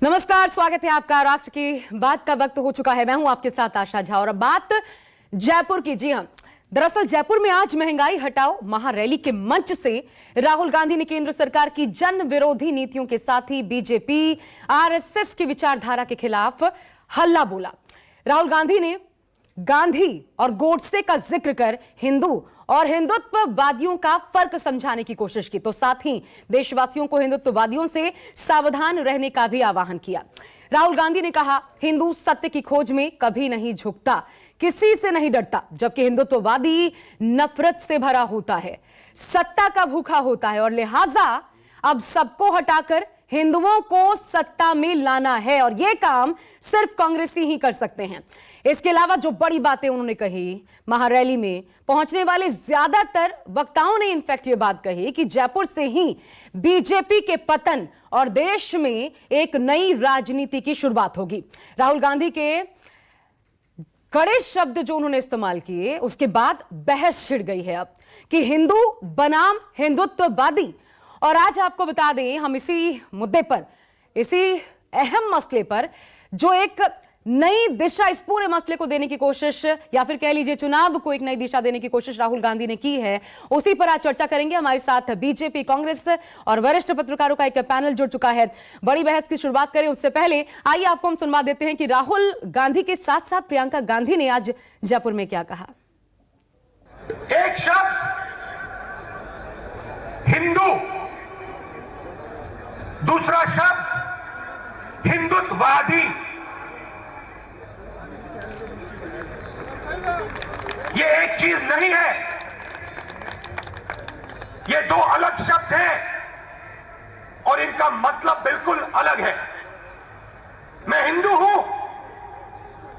नमस्कार, स्वागत है आपका। राष्ट्र की बात का वक्त हो चुका है। मैं हूं आपके साथ आशा झा और अब बात जयपुर की। जी हां, दरअसल जयपुर में आज महंगाई हटाओ महारैली के मंच से राहुल गांधी ने केंद्र सरकार की जन विरोधी नीतियों के साथ ही बीजेपी आरएसएस की विचारधारा के खिलाफ हल्ला बोला। राहुल गांधी ने गांधी और गोडसे का जिक्र कर हिंदू और हिंदुत्ववादियों का फर्क समझाने की कोशिश की, तो साथ ही देशवासियों को हिंदुत्ववादियों से सावधान रहने का भी आह्वान किया। राहुल गांधी ने कहा, हिंदू सत्य की खोज में कभी नहीं झुकता, किसी से नहीं डरता, जबकि हिंदुत्ववादी नफरत से भरा होता है, सत्ता का भूखा होता है और लिहाजा अब सबको हटाकर हिंदुओं को सत्ता में लाना है और यह काम सिर्फ कांग्रेसी ही कर सकते हैं। इसके अलावा जो बड़ी बातें उन्होंने कही, महारैली में पहुंचने वाले ज्यादातर वक्ताओं ने इनफैक्ट ये बात कही कि जयपुर से ही बीजेपी के पतन और देश में एक नई राजनीति की शुरुआत होगी। राहुल गांधी के कड़े शब्द जो उन्होंने इस्तेमाल किए, उसके बाद बहस छिड़ गई है अब कि हिंदू बनाम हिंदुत्ववादी। और आज आपको बता दें, हम इसी मुद्दे पर, इसी अहम मसले पर जो एक नई दिशा इस पूरे मसले को देने की कोशिश, या फिर कह लीजिए चुनाव को एक नई दिशा देने की कोशिश राहुल गांधी ने की है, उसी पर आज चर्चा करेंगे। हमारे साथ बीजेपी, कांग्रेस और वरिष्ठ पत्रकारों का एक पैनल जुड़ चुका है। बड़ी बहस की शुरुआत करें उससे पहले आइए आपको हम सुनवा देते हैं कि राहुल गांधी के साथ साथ प्रियंका गांधी ने आज जयपुर में क्या कहा। एक शब्द हिंदू, दूसरा शब्द हिंदुत्ववादी। ये एक चीज नहीं है, ये दो अलग शब्द हैं और इनका मतलब बिल्कुल अलग है। मैं हिंदू हूं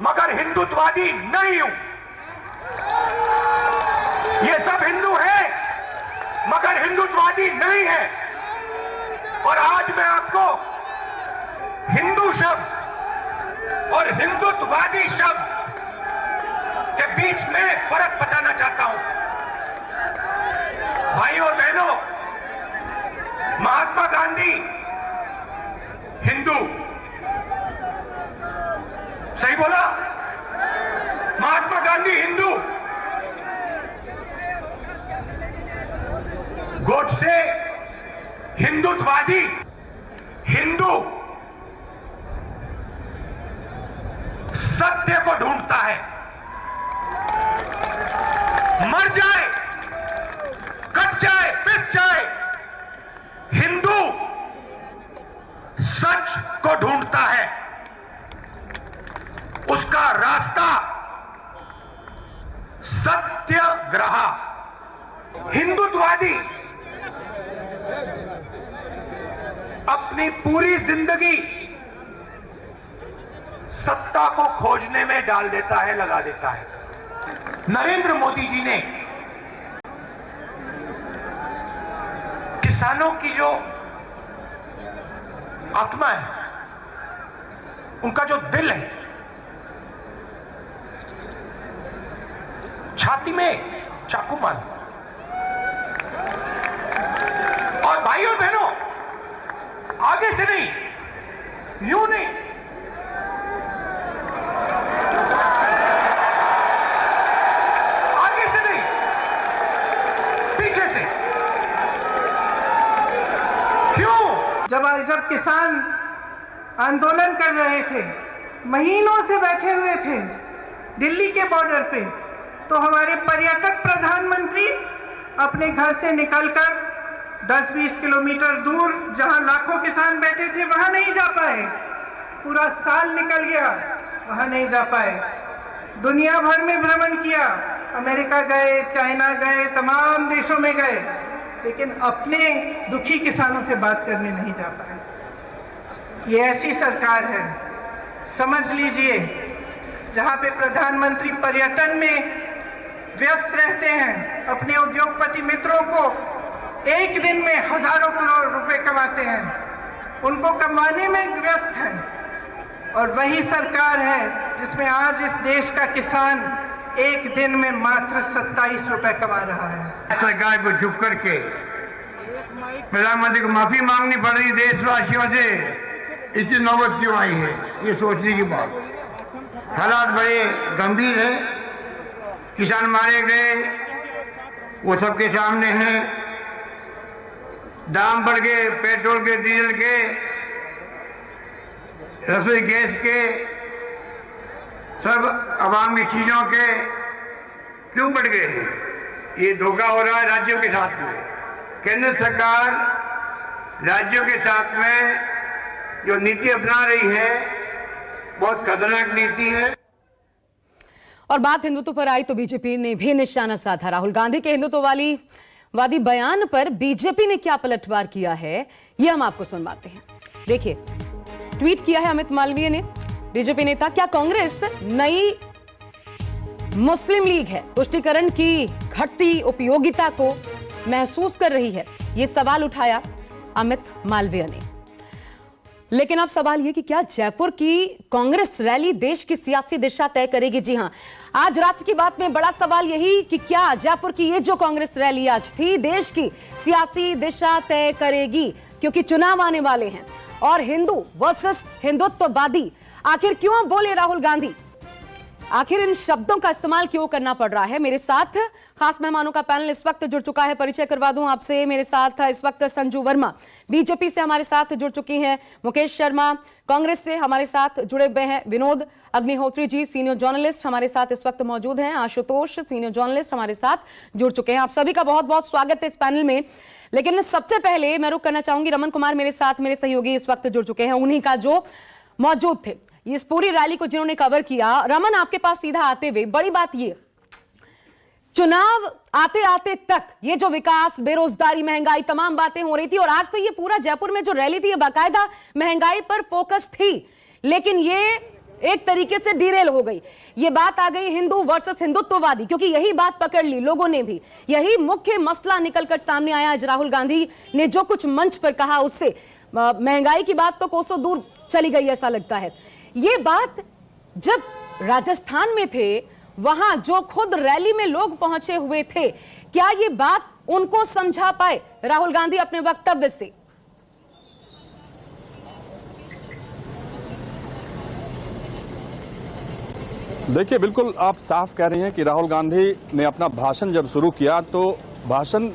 मगर हिंदुत्ववादी नहीं हूं। ये सब हिंदू हैं मगर हिंदुत्ववादी नहीं है। और आज मैं आपको हिंदू शब्द और हिंदुत्ववादी शब्द के बीच में फर्क बताना चाहता हूं। भाइयों और बहनों, महात्मा गांधी हिंदू, सही बोला? महात्मा गांधी हिंदू, गोडसे हिंदुत्ववादी। हिंदू सत्य को ढूंढता है, मर जाए, कट जाए, पिस जाए। हिंदू सच को ढूंढता है, उसका रास्ता सत्याग्रह। हिंदुत्ववादी अपनी पूरी जिंदगी सत्ता को खोजने में डाल देता है, लगा देता है। नरेंद्र मोदी जी ने किसानों की जो आत्मा है, उनका जो दिल है, छाती में चाकू मार। और भाइयों और बहनों, आगे से नहीं, यूं नहीं, आगे से नहीं, पीछे से। क्यों? जब किसान आंदोलन कर रहे थे, महीनों से बैठे हुए थे दिल्ली के बॉर्डर पे, तो हमारे पर्यटक प्रधानमंत्री अपने घर से निकलकर 10-20 किलोमीटर दूर जहां लाखों किसान बैठे थे वहां नहीं जा पाए। पूरा साल निकल गया, वहां नहीं जा पाए। दुनिया भर में भ्रमण किया, अमेरिका गए, चाइना गए, तमाम देशों में गए, लेकिन अपने दुखी किसानों से बात करने नहीं जा पाए। ये ऐसी सरकार है, समझ लीजिए, जहां पे प्रधानमंत्री पर्यटन में व्यस्त रहते हैं, अपने उद्योगपति मित्रों को एक दिन में हजारों करोड़ रुपए कमाते हैं, उनको कमाने में व्यस्त हैं। और वही सरकार है जिसमें आज इस देश का किसान एक दिन में मात्र 27 रुपए कमा रहा है। सरकार को झुक करके प्रधानमंत्री को माफी मांगनी पड़ रही देशवासियों से इतनी नौबत क्यों आई है, ये सोचने की बात। हालात बड़े गंभीर है, किसान मारे गए वो सबके सामने हैं, दाम बढ़ गए पेट्रोल के, डीजल के, रसोई गैस के, सब अवामी चीजों के क्यों बढ़ गए हैं। ये धोखा हो रहा है राज्यों के साथ में। केंद्र सरकार राज्यों के साथ में जो नीति अपना रही है बहुत खतरनाक नीति है। और बात हिंदुत्व पर आई तो बीजेपी ने भी निशाना साधा। राहुल गांधी के हिंदुत्ववादी बयान पर बीजेपी ने क्या पलटवार किया है, यह हम आपको सुनवाते हैं। देखिए, ट्वीट किया है अमित मालवीय ने, बीजेपी नेता, क्या कांग्रेस नई मुस्लिम लीग है, तुष्टीकरण की घटती उपयोगिता को महसूस कर रही है, यह सवाल उठाया अमित मालवीय ने। लेकिन अब सवाल यह कि क्या जयपुर की कांग्रेस रैली देश की सियासी दिशा तय करेगी? जी हां, आज राष्ट्र की बात में बड़ा सवाल यही कि क्या जयपुर की ये जो कांग्रेस रैली आज थी देश की सियासी दिशा तय करेगी, क्योंकि चुनाव आने वाले हैं और हिंदू वर्सेस हिंदुत्ववादी आखिर क्यों बोले राहुल गांधी, आखिर इन शब्दों का इस्तेमाल क्यों करना पड़ रहा है। मेरे साथ खास मेहमानों का पैनल इस वक्त जुड़ चुका है, परिचय करवा दूं आपसे। मेरे साथ इस वक्त संजू वर्मा बीजेपी से हमारे साथ जुड़ चुकी हैं, मुकेश शर्मा कांग्रेस से हमारे साथ जुड़े हुए हैं, विनोद अग्निहोत्री जी सीनियर जर्नलिस्ट हमारे साथ इस वक्त मौजूद हैं, आशुतोष सीनियर जर्नलिस्ट हमारे साथ जुड़ चुके हैं। आप सभी का बहुत बहुत स्वागत है इस पैनल में। लेकिन सबसे पहले मैं रुक करना चाहूंगी, रमन कुमार मेरे साथ, मेरे सहयोगी इस वक्त जुड़ चुके हैं, उन्हीं का जो मौजूद थे इस पूरी रैली को जिन्होंने कवर किया। रमन, आपके पास सीधा आते हुए बड़ी बात ये, चुनाव आते आते तक ये जो विकास, बेरोजगारी, महंगाई, तमाम बातें हो रही थी और आज तो ये पूरा जयपुर में जो रैली थी ये बाकायदा महंगाई पर फोकस थी, लेकिन ये एक तरीके से डिरेल हो गई। ये बात आ गई हिंदू वर्सेस हिंदुत्ववादी, क्योंकि यही बात पकड़ ली लोगों ने भी, यही मुख्य मसला निकलकर सामने आया। आज राहुल गांधी ने जो कुछ मंच पर कहा उससे महंगाई की बात तो कोसों दूर चली गई ऐसा लगता है। ये बात जब राजस्थान में थे, वहां जो खुद रैली में लोग पहुंचे हुए थे, क्या ये बात उनको समझा पाए राहुल गांधी अपने वक्तव्य से? देखिए, बिल्कुल आप साफ कह रहे हैं कि राहुल गांधी ने अपना भाषण जब शुरू किया तो भाषण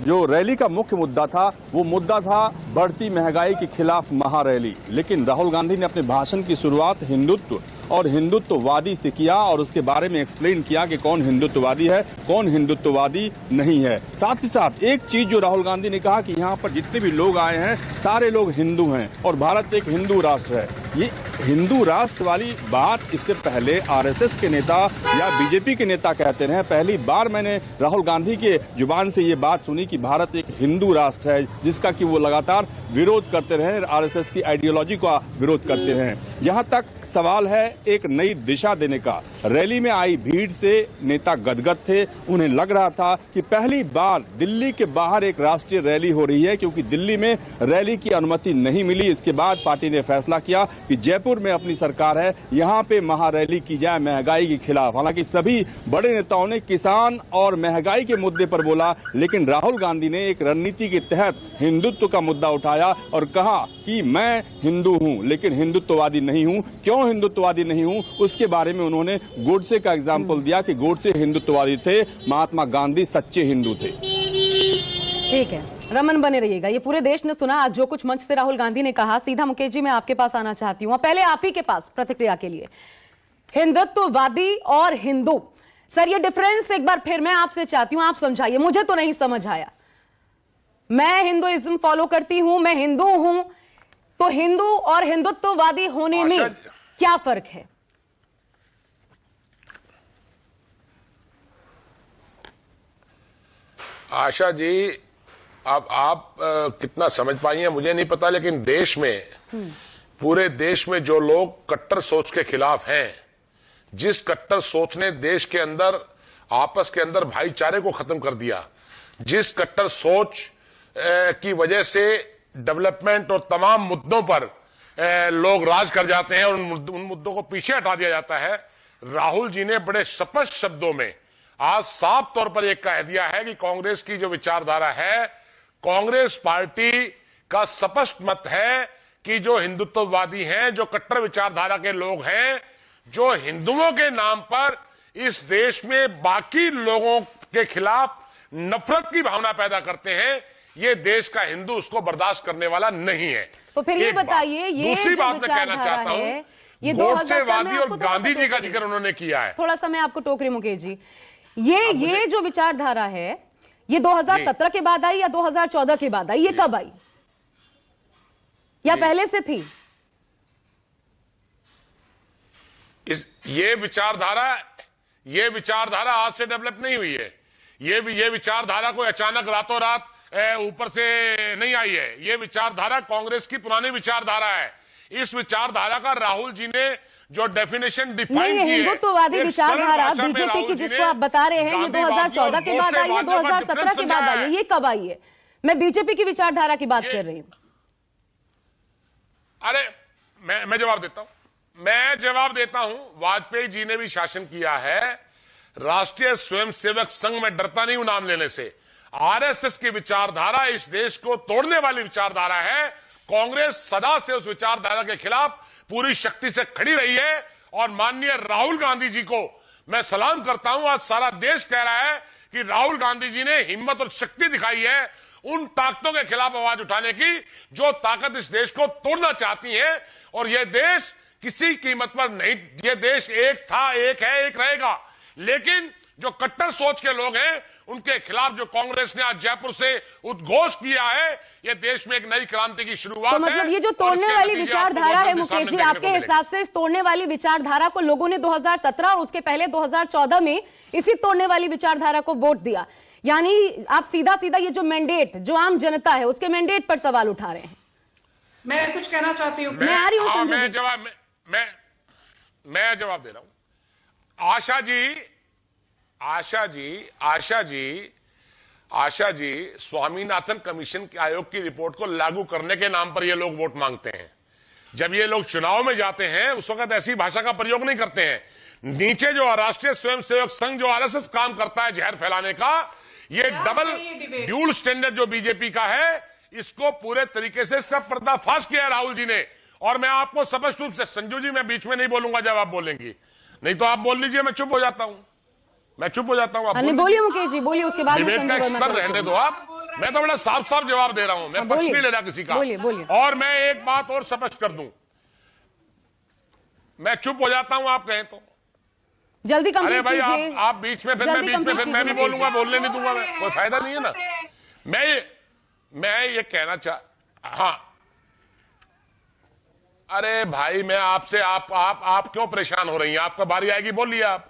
जो रैली का मुख्य मुद्दा था वो मुद्दा था बढ़ती महंगाई के खिलाफ महारैली। लेकिन राहुल गांधी ने अपने भाषण की शुरुआत हिंदुत्व और हिंदुत्ववादी से किया और उसके बारे में एक्सप्लेन किया कि कौन हिंदुत्ववादी है, कौन हिंदुत्ववादी नहीं है। साथ ही साथ एक चीज जो राहुल गांधी ने कहा कि यहाँ पर जितने भी लोग आए हैं सारे लोग हिंदू हैं और भारत एक हिंदू राष्ट्र है। ये हिंदू राष्ट्र वाली बात इससे पहले आरएसएस के नेता या बीजेपी के नेता कहते रहे। पहली बार मैंने राहुल गांधी के जुबान से ये बात सुनी कि भारत एक हिंदू राष्ट्र है, जिसका कि वो लगातार विरोध करते रहे, आरएसएस की आइडियोलॉजी का विरोध करते रहे। यहाँ तक सवाल है एक नई दिशा देने का। रैली में आई भीड़ से नेता गदगद थे, उन्हें लग रहा था कि पहली बार दिल्ली के बाहर एक राष्ट्रीय रैली हो रही है, क्योंकि दिल्ली में रैली की अनुमति नहीं मिली। इसके बाद पार्टी ने फैसला किया कि जयपुर में अपनी सरकार है, यहाँ पे महारैली की जाए महंगाई के खिलाफ। हालांकि सभी बड़े नेताओं ने किसान और महंगाई के मुद्दे पर बोला, लेकिन राहुल गांधी ने एक रणनीति के तहत हिंदुत्व का मुद्दा उठाया और कहा कि मैं हिंदू हूं लेकिन हिंदुत्ववादी नहीं हूं। क्यों हिंदुत्ववादी नहीं हूं उसके बारे में उन्होंने गोडसे का एग्जाम्पल दिया कि गोडसे हिंदुत्ववादी थे, महात्मा गांधी सच्चे हिंदू थे। ठीक है, रमन बने रहिएगा। ये पूरे देश ने सुना आज जो कुछ मंच से राहुल गांधी ने कहा। सीधा मुकेश जी मैं आपके पास आना चाहती हूँ, पहले आप ही के पास प्रतिक्रिया के लिए। हिंदुत्ववादी और हिंदू, सर ये डिफरेंस एक बार फिर मैं आपसे चाहती हूं, आप समझाइए, मुझे तो नहीं समझ आया। मैं हिंदुइज्म फॉलो करती हूं, मैं हिंदू हूं, तो हिंदू और हिंदुत्ववादी होने में क्या फर्क है? आशा जी, अब आप कितना समझ पाई हैं मुझे नहीं पता, लेकिन देश में, पूरे देश में जो लोग कट्टर सोच के खिलाफ हैं, जिस कट्टर सोच ने देश के अंदर आपस के अंदर भाईचारे को खत्म कर दिया, जिस कट्टर सोच की वजह से डेवलपमेंट और तमाम मुद्दों पर लोग राज कर जाते हैं और उन मुद्दों को पीछे हटा दिया जाता है, राहुल जी ने बड़े स्पष्ट शब्दों में आज साफ तौर पर यह कह दिया है कि कांग्रेस की जो विचारधारा है, कांग्रेस पार्टी का स्पष्ट मत है कि जो हिंदुत्ववादी हैं, जो कट्टर विचारधारा के लोग हैं, जो हिंदुओं के नाम पर इस देश में बाकी लोगों के खिलाफ नफरत की भावना पैदा करते हैं, ये देश का हिंदू उसको बर्दाश्त करने वाला नहीं है। तो फिर ये एक बात। बताइए, ये दूसरी जो बात मैं कहना विचारधारा चाहता है, हूं, ये गोडसेवादी और आपको गांधी जी का थोड़ा सा जिक्र उन्होंने किया है। थोड़ा सा मैं आपको टोक रही मुकेश जी, ये जो विचारधारा है, ये 2017 के बाद आई या 2014 के बाद आई? ये कब आई या पहले से थी? ये विचारधारा आज से डेवलप नहीं हुई है। ये विचारधारा कोई अचानक रातों रात ऊपर से नहीं आई है। ये विचारधारा कांग्रेस की पुरानी विचारधारा है। इस विचारधारा का राहुल जी ने जो डेफिनेशन डिफाइन की है, हिंदुत्ववादी विचारधारा बीजेपी की जिसको आप बता रहे हैं, ये 2014 के बाद आई है, 2017 के बाद आई है, ये कब आई है? मैं बीजेपी की विचारधारा की बात कर रही हूं। अरे मैं जवाब देता हूं। वाजपेयी जी ने भी शासन किया है। राष्ट्रीय स्वयंसेवक संघ में डरता नहीं हूं नाम लेने से। आरएसएस की विचारधारा इस देश को तोड़ने वाली विचारधारा है। कांग्रेस सदा से उस विचारधारा के खिलाफ पूरी शक्ति से खड़ी रही है और माननीय राहुल गांधी जी को मैं सलाम करता हूं। आज सारा देश कह रहा है कि राहुल गांधी जी ने हिम्मत और शक्ति दिखाई है उन ताकतों के खिलाफ आवाज उठाने की जो ताकत इस देश को तोड़ना चाहती है। और यह देश किसी कीमत पर नहीं, यह देश एक था, एक है, एक रहेगा। लेकिन जो कट्टर सोच के लोग हैं उनके खिलाफ जो कांग्रेस ने आज जयपुर से उद्घोष किया है, यह देश में एक नई क्रांति की शुरुआत तो मतलब ये जो तोड़ने वाली विचारधारा है मुकेश जी, आपके हिसाब से इस तोड़ने वाली विचारधारा को लोगों ने 2017 और उसके पहले 2014 में इसी तोड़ने वाली विचारधारा को वोट दिया। यानी आप सीधा सीधा ये जो मैंडेट, जो आम जनता है, उसके मैंडेट पर सवाल उठा रहे हैं। मैं कुछ कहना चाहती हूँ। मैं आ रही हूँ संजू जी। मैं जवाब दे रहा हूं। आशा जी स्वामीनाथन कमीशन के आयोग की रिपोर्ट को लागू करने के नाम पर ये लोग वोट मांगते हैं। जब ये लोग चुनाव में जाते हैं उस वक्त ऐसी भाषा का प्रयोग नहीं करते हैं। नीचे जो राष्ट्रीय स्वयंसेवक संघ जो आरएसएस काम करता है जहर फैलाने का, ये डबल ड्यूल स्टैंडर्ड जो बीजेपी का है, इसको पूरे तरीके से इसका पर्दाफाश किया है राहुल जी ने। और मैं आपको स्पष्ट रूप से, संजू जी मैं बीच में नहीं बोलूंगा जब आप बोलेंगी, नहीं तो आप बोल लीजिए, मैं चुप हो जाता हूं। बोलिए मुकेश जी, बोलिए, उसके बाद डिबेट का स्तर रहने दो आप। मैं तो बड़ा साफ साफ जवाब दे रहा हूं, मैं पक्ष नहीं ले रहा किसी का। बोलिए। और मैं एक बात और स्पष्ट कर दूं, मैं चुप हो जाता हूं आप कहें तो। जल्दी कंप्लीट कीजिए। अरे भाई आप बीच में, फिर मैं भी बोलूंगा, बोलने नहीं दूंगा, मैं कोई फायदा नहीं है ना। मैं ये कहना हाँ, अरे भाई मैं आपसे आप क्यों परेशान हो रही हैं? आपका बारी आएगी, बोलिए आप।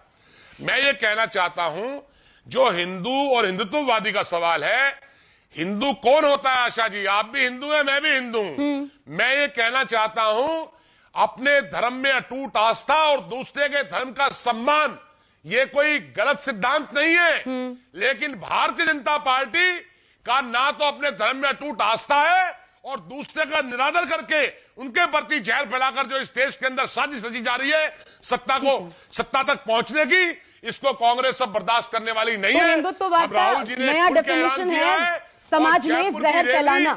मैं ये कहना चाहता हूं, जो हिंदू और हिंदुत्ववादी का सवाल है, हिंदू कौन होता है? आशा जी आप भी हिंदू हैं, मैं भी हिंदू हूं। मैं ये कहना चाहता हूं, अपने धर्म में अटूट आस्था और दूसरे के धर्म का सम्मान, ये कोई गलत सिद्धांत नहीं है। लेकिन भारतीय जनता पार्टी का ना तो अपने धर्म में अटूट आस्था है और दूसरे का निरादर करके उनके प्रति जहर फैलाकर जो इस देश के अंदर साजिश रची जा रही है सत्ता तक पहुंचने की, इसको कांग्रेस अब बर्दाश्त करने वाली नहीं है। हिंदुत्ववाद का नया डेफिनेशन है समाज में जहर फैलाना,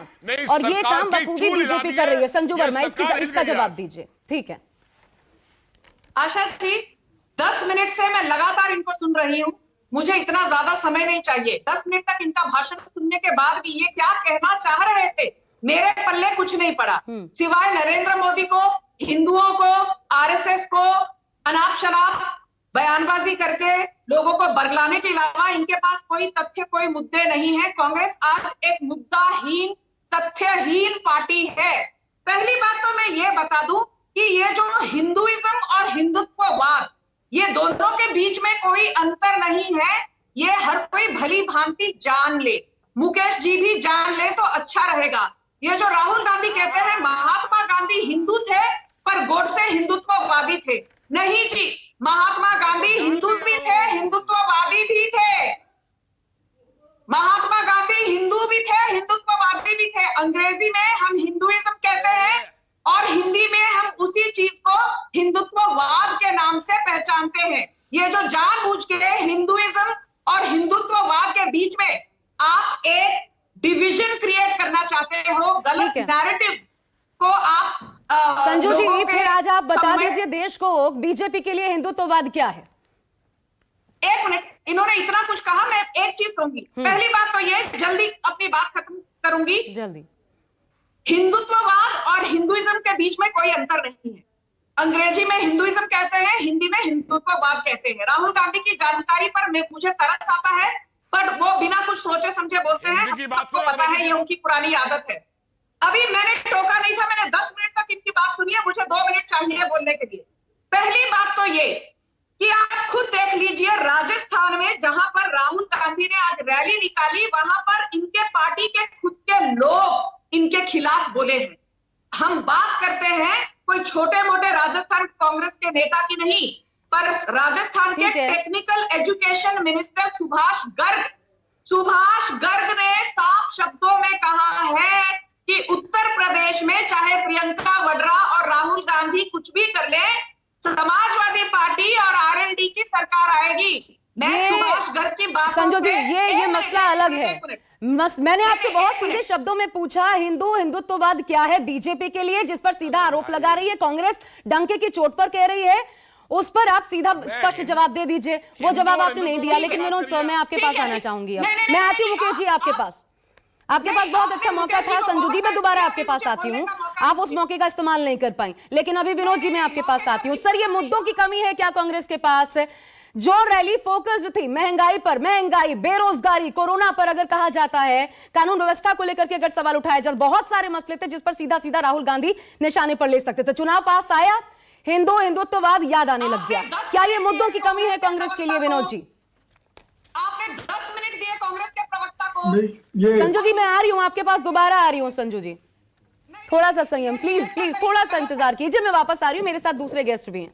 और ये काम बखूबी बीजेपी कर रही है। संजू वर्मा, इसका जवाब दीजिए। ठीक है आशा जी, 10 मिनट से मैं लगातार इनको सुन रही हूँ, मुझे इतना ज्यादा समय नहीं चाहिए। 10 मिनट तक इनका भाषण सुनने के बाद भी ये क्या कहना चाह रहे थे मेरे पल्ले कुछ नहीं पड़ा, सिवाय नरेंद्र मोदी को, हिंदुओं को, आरएसएस को अनाप शनाप बयानबाजी करके लोगों को बरगलाने के अलावा इनके पास कोई तथ्य, कोई मुद्दे नहीं है। कांग्रेस आज एक मुद्दाहीन, तथ्यहीन पार्टी है। पहली बात तो मैं ये बता दूं कि ये जो हिंदुइज्म और हिंदुत्ववाद, ये दोनों के बीच में कोई अंतर नहीं है। ये हर कोई भली भांति जान ले, मुकेश जी भी जान ले तो अच्छा रहेगा। ये जो राहुल गांधी कहते हैं महात्मा गांधी हिंदू थे पर गोडसे हिंदुत्ववादी थे, नहीं जी, महात्मा गांधी हिंदू भी थे, हिंदुत्ववादी भी थे। महात्मा गांधी हिंदू भी थे, हिंदुत्ववादी भी थे। अंग्रेजी में हम हिंदुइज्म कहते हैं और हिंदी में हम उसी चीज को हिंदुत्ववाद के नाम से पहचानते हैं। ये जो जानबूझ के हिंदुइज्म और हिंदुत्ववाद के बीच में आप एक डिवीजन क्रिएट करना चाहते हो, गलत नैरेटिव को आप संजू जी, लोगों के फिर आज आप बता समय- दीजिए देश को, बीजेपी के लिए हिंदुत्ववाद क्या है? एक मिनट, इन्होंने इतना कुछ कहा, मैं एक चीज कहूंगी। पहली बात तो ये, जल्दी अपनी बात खत्म करूंगी। जल्दी। हिंदुत्ववाद और हिंदुइज्म के बीच में कोई अंतर नहीं है। अंग्रेजी में हिंदुइज्म कहते हैं, हिंदी में हिंदुत्ववाद कहते हैं। राहुल गांधी की जानकारी पर मुझे तरस आता है, पर वो बिना कुछ सोचे समझे बोलते हैं। हिंदी की बात आपको करो, पता है अंग्रेजी ये उनकी पुरानी आदत है। अभी मैंने टोका नहीं था, मैंने 10 मिनट तक इनकी बात सुनी है, मुझे 2 मिनट चाहिए बोलने के लिए। पहली बात तो ये कि आप खुद देख लीजिए, राजस्थान में जहां पर राहुल गांधी ने आज रैली निकाली, वहां पर इनके पार्टी के खुद के लोग इनके खिलाफ बोले हैं। हम बात करते हैं कोई छोटे मोटे राजस्थान कांग्रेस के नेता की नहीं, पर राजस्थान के ठीक है। Technical education minister Subhash Garg ने साफ शब्दों में कहा है कि उत्तर प्रदेश में चाहे प्रियंका वाड्रा और राहुल गांधी कुछ भी कर ले, समाजवादी पार्टी और आरएलडी की सरकार आएगी। मैं ये सुभाष गर्ग की बात संजू जी, ये मसला अलग है। मैंने आपसे बहुत सीधे शब्दों में पूछा, हिंदुत्ववाद क्या है बीजेपी के लिए, जिस पर सीधा आरोप लगा रही है कांग्रेस, डंके की चोट पर कह रही है, उस पर आप सीधा स्पष्ट जवाब दे दीजिए। वो जवाब आपने नहीं दिया, लेकिन विनोद सर, मैं आपके पास आना चाहूंगी। अब मैं आती हूँ मुकेश जी आपके पास। आपके पास बहुत अच्छा मौका था संजू जी, मैं दोबारा आपके पास आती हूँ, आप उस मौके का इस्तेमाल नहीं कर पाई। लेकिन अभी विनोद जी, मैं आपके पास आती हूँ। सर, ये मुद्दों की कमी है क्या कांग्रेस के पास? जो रैली फोकस्ड थी महंगाई पर, महंगाई, बेरोजगारी, कोरोना पर अगर कहा जाता है, कानून व्यवस्था को लेकर के अगर सवाल उठाया जाए, बहुत सारे मसले थे जिस पर सीधा सीधा राहुल गांधी निशाने पर ले सकते थे। चुनाव पास आया, हिंदुत्ववाद याद आने लग गया। क्या ये मुद्दों की कमी है कांग्रेस के लिए विनोद जी? आपने 10 मिनट दिए कांग्रेस के प्रवक्ता को। संजू जी, मैं आ रही हूं आपके पास, दोबारा आ रही हूं संजू जी, थोड़ा सा संयम, प्लीज प्लीज, थोड़ा सा इंतजार कीजिए, मैं वापस आ रही हूं, मेरे साथ दूसरे गेस्ट भी हैं।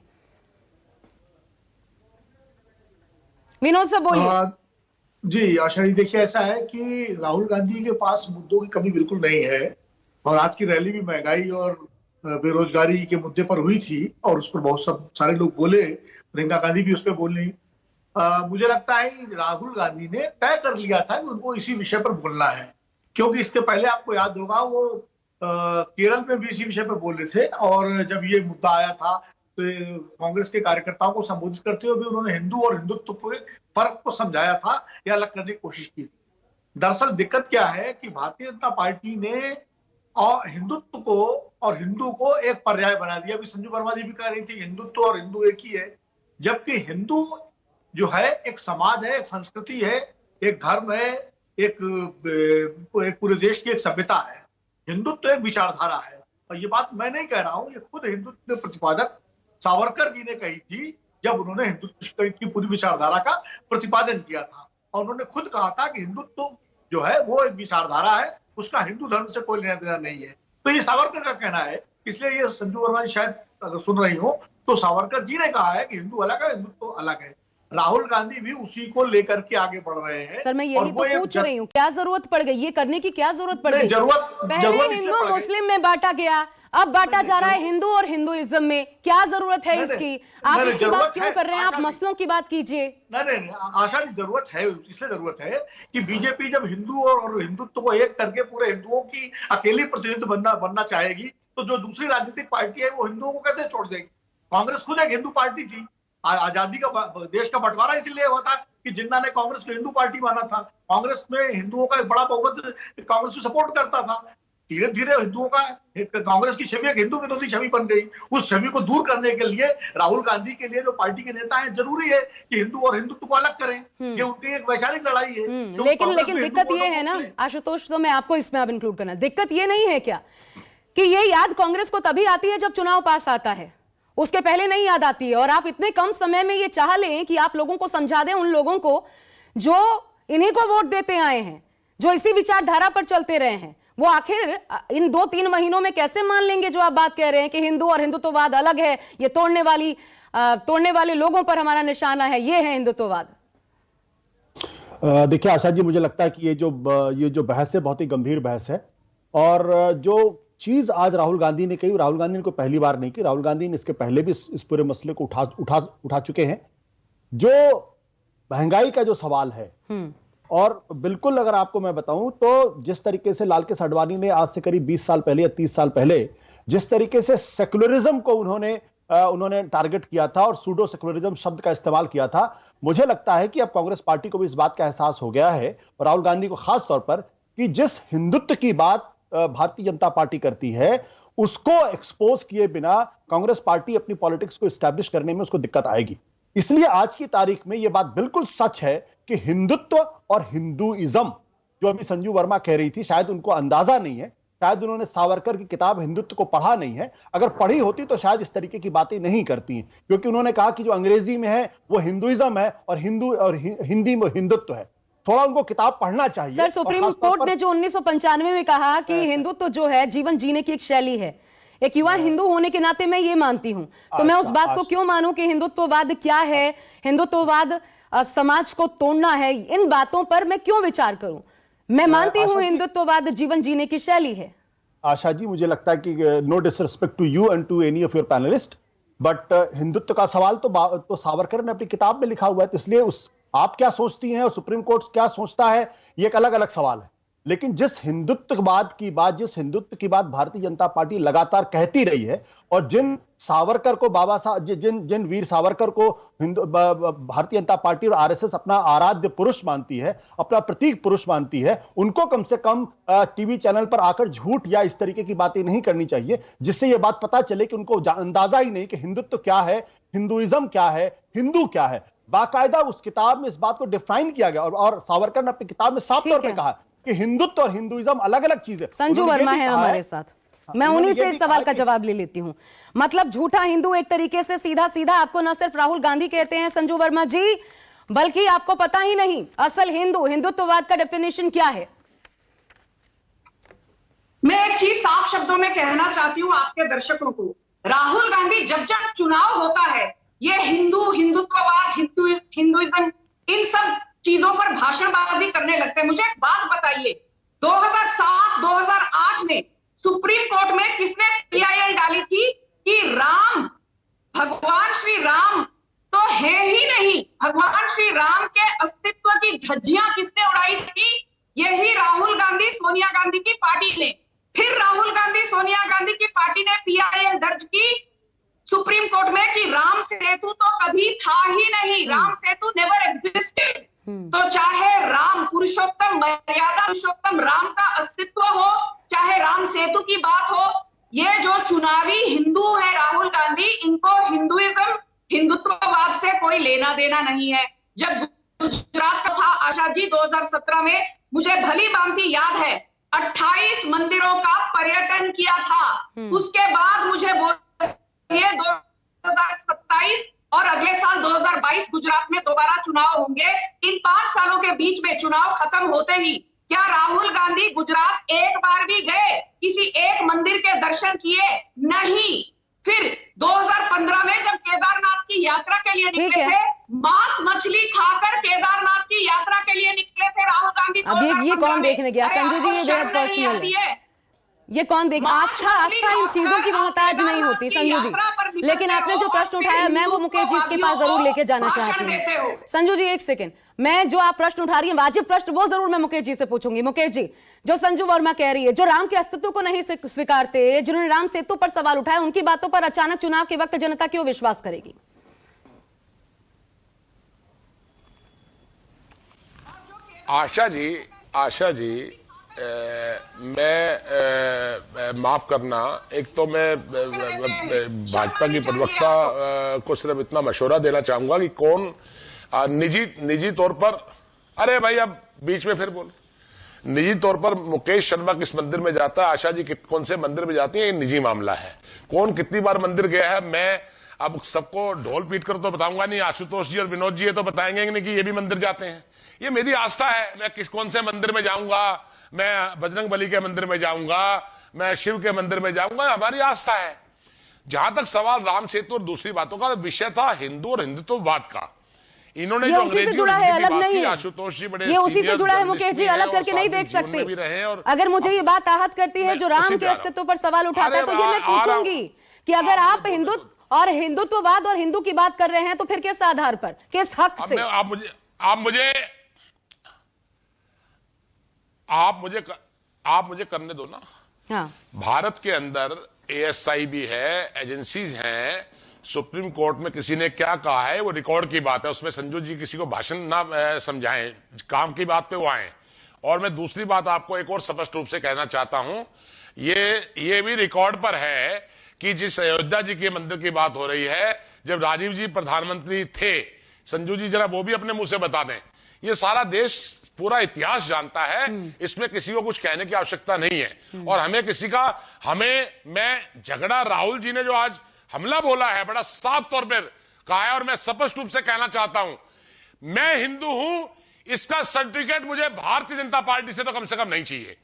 विनोद साहब बोलिए। जी आशा जी, देखिए ऐसा है कि राहुल गांधी के पास मुद्दों की कमी बिल्कुल नहीं है, और आज की रैली भी महंगाई और बेरोजगारी के मुद्दे पर हुई थी, और उस पर बहुत सारे लोग बोले, प्रियंका गांधी भी उस पर बोली। मुझे लगता है कि राहुल गांधी ने तय कर लिया था कि उनको इसी विषय पर बोलना है, क्योंकि इसके पहले आपको याद होगा वो केरल में भी इसी विषय पर बोल रहे थे, और जब ये मुद्दा आया था तो कांग्रेस के कार्यकर्ताओं को संबोधित करते हुए भी उन्होंने हिंदू और हिंदुत्व के फर्क को समझाया था या अलग करने की कोशिश की थी। दरअसल दिक्कत क्या है कि भारतीय जनता पार्टी ने और हिंदुत्व को और हिंदू को एक पर्याय बना दिया। अभी संजू वर्मा जी भी कह रही थी हिंदुत्व और हिंदू एक ही है, जबकि हिंदू जो है एक समाज है, एक संस्कृति है, एक धर्म है, एक पूरे देश की एक सभ्यता है। हिंदुत्व एक विचारधारा है, और ये बात मैं नहीं कह रहा हूं, ये खुद हिंदुत्व के प्रतिपादक सावरकर जी ने कही थी जब उन्होंने हिंदुत्व की पूरी विचारधारा का प्रतिपादन किया था, और उन्होंने खुद कहा था कि हिंदुत्व जो है वो एक विचारधारा है, उसका हिंदू धर्म से कोई लेना देना नहीं है। तो ये सावरकर का कहना है, इसलिए ये संजू वर्मा जी शायद अगर सुन रही हो तो सावरकर जी ने कहा है कि हिंदू अलग है, हिंदुत्व अलग है। राहुल गांधी भी उसी को लेकर के आगे बढ़ रहे हैं। सर, मैं यही तो पूछ रही हूँ, क्या जरूरत पड़ गई ये करने की? क्या जरूरत पड़ गई? पहले हिंदू मुस्लिम में बांटा गया, अब बांटा जा रहा है हिंदू और हिंदुइज्म में। क्या जरूरत है इसकी? आप इसकी बात क्यों कर रहे हैं? आप मसलों की बात कीजिए। नहीं, आशा जी जरूरत है, इसलिए जरूरत है कि बीजेपी जब हिंदू और हिंदुत्व को एक करके पूरे हिंदुओं की अकेली प्रतिनिधित्व बनना चाहेगी, तो जो दूसरी राजनीतिक पार्टी है वो हिंदुओं को कैसे छोड़ देगी? कांग्रेस खुद एक हिंदू पार्टी थी, आजादी का देश का बंटवारा इसलिए हुआ था कि जिन्ना ने कांग्रेस को हिंदू पार्टी माना था। कांग्रेस में हिंदुओं का एक बड़ा बहुमत कांग्रेस को सपोर्ट करता था। धीरे धीरे हिंदुओं का कांग्रेस की छवि एक हिंदू विरोधी छवि बन गई। उस छवि को दूर करने के लिए राहुल गांधी के लिए जो पार्टी के नेता हैं, जरूरी है कि हिंदू और हिंदुत्व को अलग करें। ये उनकी एक वैचारिक लड़ाई है। लेकिन दिक्कत ये है ना आशुतोष, तो मैं आपको इसमें अब इंक्लूड करना, दिक्कत ये नहीं है क्या कि ये याद कांग्रेस को तभी आती है जब चुनाव पास आता है, उसके पहले नहीं याद आती है? और आप इतने कम समय में ये चाह लें कि आप लोगों को समझा दें, उन लोगों को जो इन्हीं को वोट देते आए हैं, जो इसी विचारधारा पर चलते रहे हैं, वो आखिर इन 2-3 महीनों में कैसे मान लेंगे जो आप बात कह रहे हैं कि हिंदू और हिंदुत्ववाद अलग है, ये तोड़ने वाले लोगों पर हमारा निशाना है, ये है हिंदुत्ववाद? देखिए आशा जी, मुझे लगता है कि ये जो बहस है बहुत ही गंभीर बहस है, और जो चीज आज राहुल गांधी ने कही, राहुल गांधी ने को पहली बार नहीं की, राहुल गांधी ने इसके पहले भी इस पूरे मसले को उठा चुके हैं। जो महंगाई का जो सवाल है, और बिल्कुल अगर आपको मैं बताऊं तो जिस तरीके से लाल कृष्ण आडवाणी ने आज से करीब 20 साल पहले या 30 साल पहले जिस तरीके से सेकुलरिज्म को उन्होंने टारगेट किया था और सूडो सेकुलरिज्म शब्द का इस्तेमाल किया था, मुझे लगता है कि अब कांग्रेस पार्टी को भी इस बात का एहसास हो गया है, और राहुल गांधी को खास तौर पर, कि जिस हिंदुत्व की बात भारतीय जनता पार्टी करती है उसको एक्सपोज किए बिना कांग्रेस पार्टी अपनी पॉलिटिक्स को एस्टैब्लिश करने में उसको दिक्कत आएगी। इसलिए आज की तारीख में यह बात बिल्कुल सच है कि हिंदुत्व और हिंदुइज्म, जो अभी संजू वर्मा कह रही थी, शायद उनको अंदाजा नहीं है, शायद उन्होंने सावरकर की किताब हिंदुत्व को पढ़ा नहीं है, अगर पढ़ी होती तो शायद इस तरीके की बातें नहीं करती हैं, क्योंकि उन्होंने कहा कि जो अंग्रेजी में है वो हिंदुइज्म है और हिंदी में हिंदुत्व है। थोड़ा उनको किताब पढ़ना चाहिए। सर, सुप्रीम कोर्ट ने जो 1995 में कहा कि हिंदुत्व जो है जीवन जीने की एक शैली है, एक युवा हिंदू होने के नाते मैं ये मानती हूं, तो मैं उस बात को क्यों मानूं कि हिंदुत्ववाद क्या है, हिंदुत्ववाद समाज को तोड़ना है, इन बातों पर मैं क्यों विचार करूं? मैं मानती हूं हिंदुत्ववाद जीवन जीने की शैली है। आशा जी, मुझे लगता है कि no disrespect to you and to any of your panelist, but Hindutva का सवाल तो सावरकर ने अपनी किताब में लिखा हुआ है, तो इसलिए आप क्या सोचती हैं और सुप्रीम कोर्ट क्या सोचता है, ये एक अलग अलग सवाल है। लेकिन जिस हिंदुत्व की बात भारतीय जनता पार्टी लगातार कहती रही है, और जिन सावरकर को जिन वीर सावरकर को भारतीय जनता पार्टी और आरएसएस अपना आराध्य पुरुष मानती है, अपना प्रतीक पुरुष मानती है, उनको कम से कम टीवी चैनल पर आकर झूठ या इस तरीके की बातें नहीं करनी चाहिए, जिससे यह बात पता चले कि उनको अंदाजा ही नहीं कि हिंदुत्व क्या है, हिंदुइज्म क्या है, हिंदू क्या है। बाकायदा उस किताब में इस बात को डिफाइन किया गया, और सावरकर ने अपनी किताब में साफ तौर पर कहा कि हिंदुत्व और हिंदुइज्म अलग अलग चीज है। संजू वर्मा है हमारे साथ, मैं उन्हीं से इस सवाल का जवाब ले लेती हूं। मतलब झूठा हिंदू एक तरीके से सीधा सीधा आपको न सिर्फ राहुल गांधी कहते हैं संजू वर्मा जी, बल्कि आपको पता ही नहीं असल हिंदुत्ववाद का डेफिनेशन क्या है। मैं एक चीज साफ शब्दों में कहना चाहती हूं आपके दर्शकों को, राहुल गांधी जब जब चुनाव होता है, ये हिंदुत्ववाद, हिंदुइज्म, इन सब चीजों पर भाषणबाजी करने लगते हैं। मुझे एक बात बताइए, 2007-2008 में सुप्रीम कोर्ट में किसने PIL डाली थी कि राम, भगवान श्री राम तो है ही नहीं, भगवान श्री राम के अस्तित्व की धज्जियां किसने उड़ाई थी? यही राहुल गांधी सोनिया गांधी की पार्टी ने। फिर राहुल गांधी सोनिया गांधी की पार्टी ने PIL दर्ज की सुप्रीम कोर्ट में कि राम सेतु तो कभी था ही नहीं, राम सेतु नेवर एग्जिस्टेड। तो चाहे राम पुरुषोत्तम, मर्यादा पुरुषोत्तम राम का अस्तित्व हो, चाहे राम सेतु की बात हो, ये जो चुनावी हिंदू है राहुल गांधी, इनको हिंदुइज्म, हिंदुत्ववाद से कोई लेना देना नहीं है। जब गुजरात का था आशा जी 2017 में, मुझे भली भांति याद है, 28 मंदिरों का पर्यटन किया था। उसके बाद मुझे बोलिए 2027 और अगले साल 2022 गुजरात में दोबारा चुनाव होंगे। इन 5 सालों के बीच में चुनाव खत्म होते ही क्या राहुल गांधी गुजरात एक बार भी गए? किसी एक मंदिर के दर्शन किए? नहीं। फिर 2015 में जब केदारनाथ की यात्रा के लिए निकले थे, मांस मछली खाकर केदारनाथ की यात्रा के लिए निकले थे राहुल गांधी। अब ये कौन देखने गया संजू जी? ये बेहद पर्सनल है, ये कौन देख, आस्था इन चीजों की मोहताज नहीं होती संजू जी। लेकिन आपने जो प्रश्न उठाया, मैं वो मुकेश जी के पास जरूर लेके जाना चाहती हूँ। संजू जी एक सेकंड, मैं जो आप प्रश्न उठा रही हैं वाजिब प्रश्न, वो जरूर मैं मुकेश जी से पूछूंगी। मुकेश जी, जो संजू वर्मा कह रही है, जो राम के अस्तित्व को नहीं स्वीकारते, जिन्होंने राम सेतु पर सवाल उठाया, उनकी बातों पर अचानक चुनाव के वक्त जनता क्यों विश्वास करेगी? आशा जी, मैं माफ करना, एक तो मैं भाजपा की प्रवक्ता को सिर्फ इतना मशवरा देना चाहूंगा कि कौन निजी तौर पर, अरे भाई अब बीच में फिर बोल, निजी तौर पर मुकेश शर्मा किस मंदिर में जाता है, आशा जी कौन से मंदिर में जाती है, ये निजी मामला है। कौन कितनी बार मंदिर गया है, मैं अब सबको ढोल पीट कर तो बताऊंगा नहीं। आशुतोष जी और विनोद जी ये तो बताएंगे नहीं कि ये भी मंदिर जाते हैं। ये मेरी आस्था है, मैं कौन से मंदिर में जाऊंगा, मैं बजरंग बली के मंदिर में जाऊंगा, मैं शिव के मंदिर में जाऊंगा, हमारी आस्था है। जहां तक सवाल राम सेतु और दूसरी बातों का, विषय था हिंदू और हिंदुत्ववाद का। इन्होंने जो अंग्रेजी जुड़ा है, अलग नहीं है। आशुतोष जी बड़े ये उसी से जुड़ा है मुकेश जी, अलग करके नहीं देख सकते। अगर मुझे ये बात आहत करती है जो राम के अस्तित्व पर सवाल उठाता है, तो ये मैं पूछूंगी कि अगर आप हिंदुत्व और हिंदुत्ववाद और हिंदू की बात कर रहे हैं, तो फिर किस आधार पर, किस हक से? आप मुझे करने दो ना। हाँ। भारत के अंदर एएसआई भी है, एजेंसीज हैं, सुप्रीम कोर्ट में किसी ने क्या कहा है वो रिकॉर्ड की बात है, उसमें संजू जी किसी को भाषण ना समझाएं, काम की बात पे वो आए। और मैं दूसरी बात आपको एक और स्पष्ट रूप से कहना चाहता हूं, ये भी रिकॉर्ड पर है कि जिस अयोध्या जी के मंदिर की बात हो रही है, जब राजीव जी प्रधानमंत्री थे, संजू जी जरा वो भी अपने मुंह से बता दें। ये सारा देश पूरा इतिहास जानता है, इसमें किसी को कुछ कहने की आवश्यकता नहीं है। और हमें किसी का मैं झगड़ा, राहुल जी ने जो आज हमला बोला है बड़ा साफ तौर पर कहा है, और मैं स्पष्ट रूप से कहना चाहता हूं, मैं हिंदू हूं, इसका सर्टिफिकेट मुझे भारतीय जनता पार्टी से तो कम नहीं चाहिए।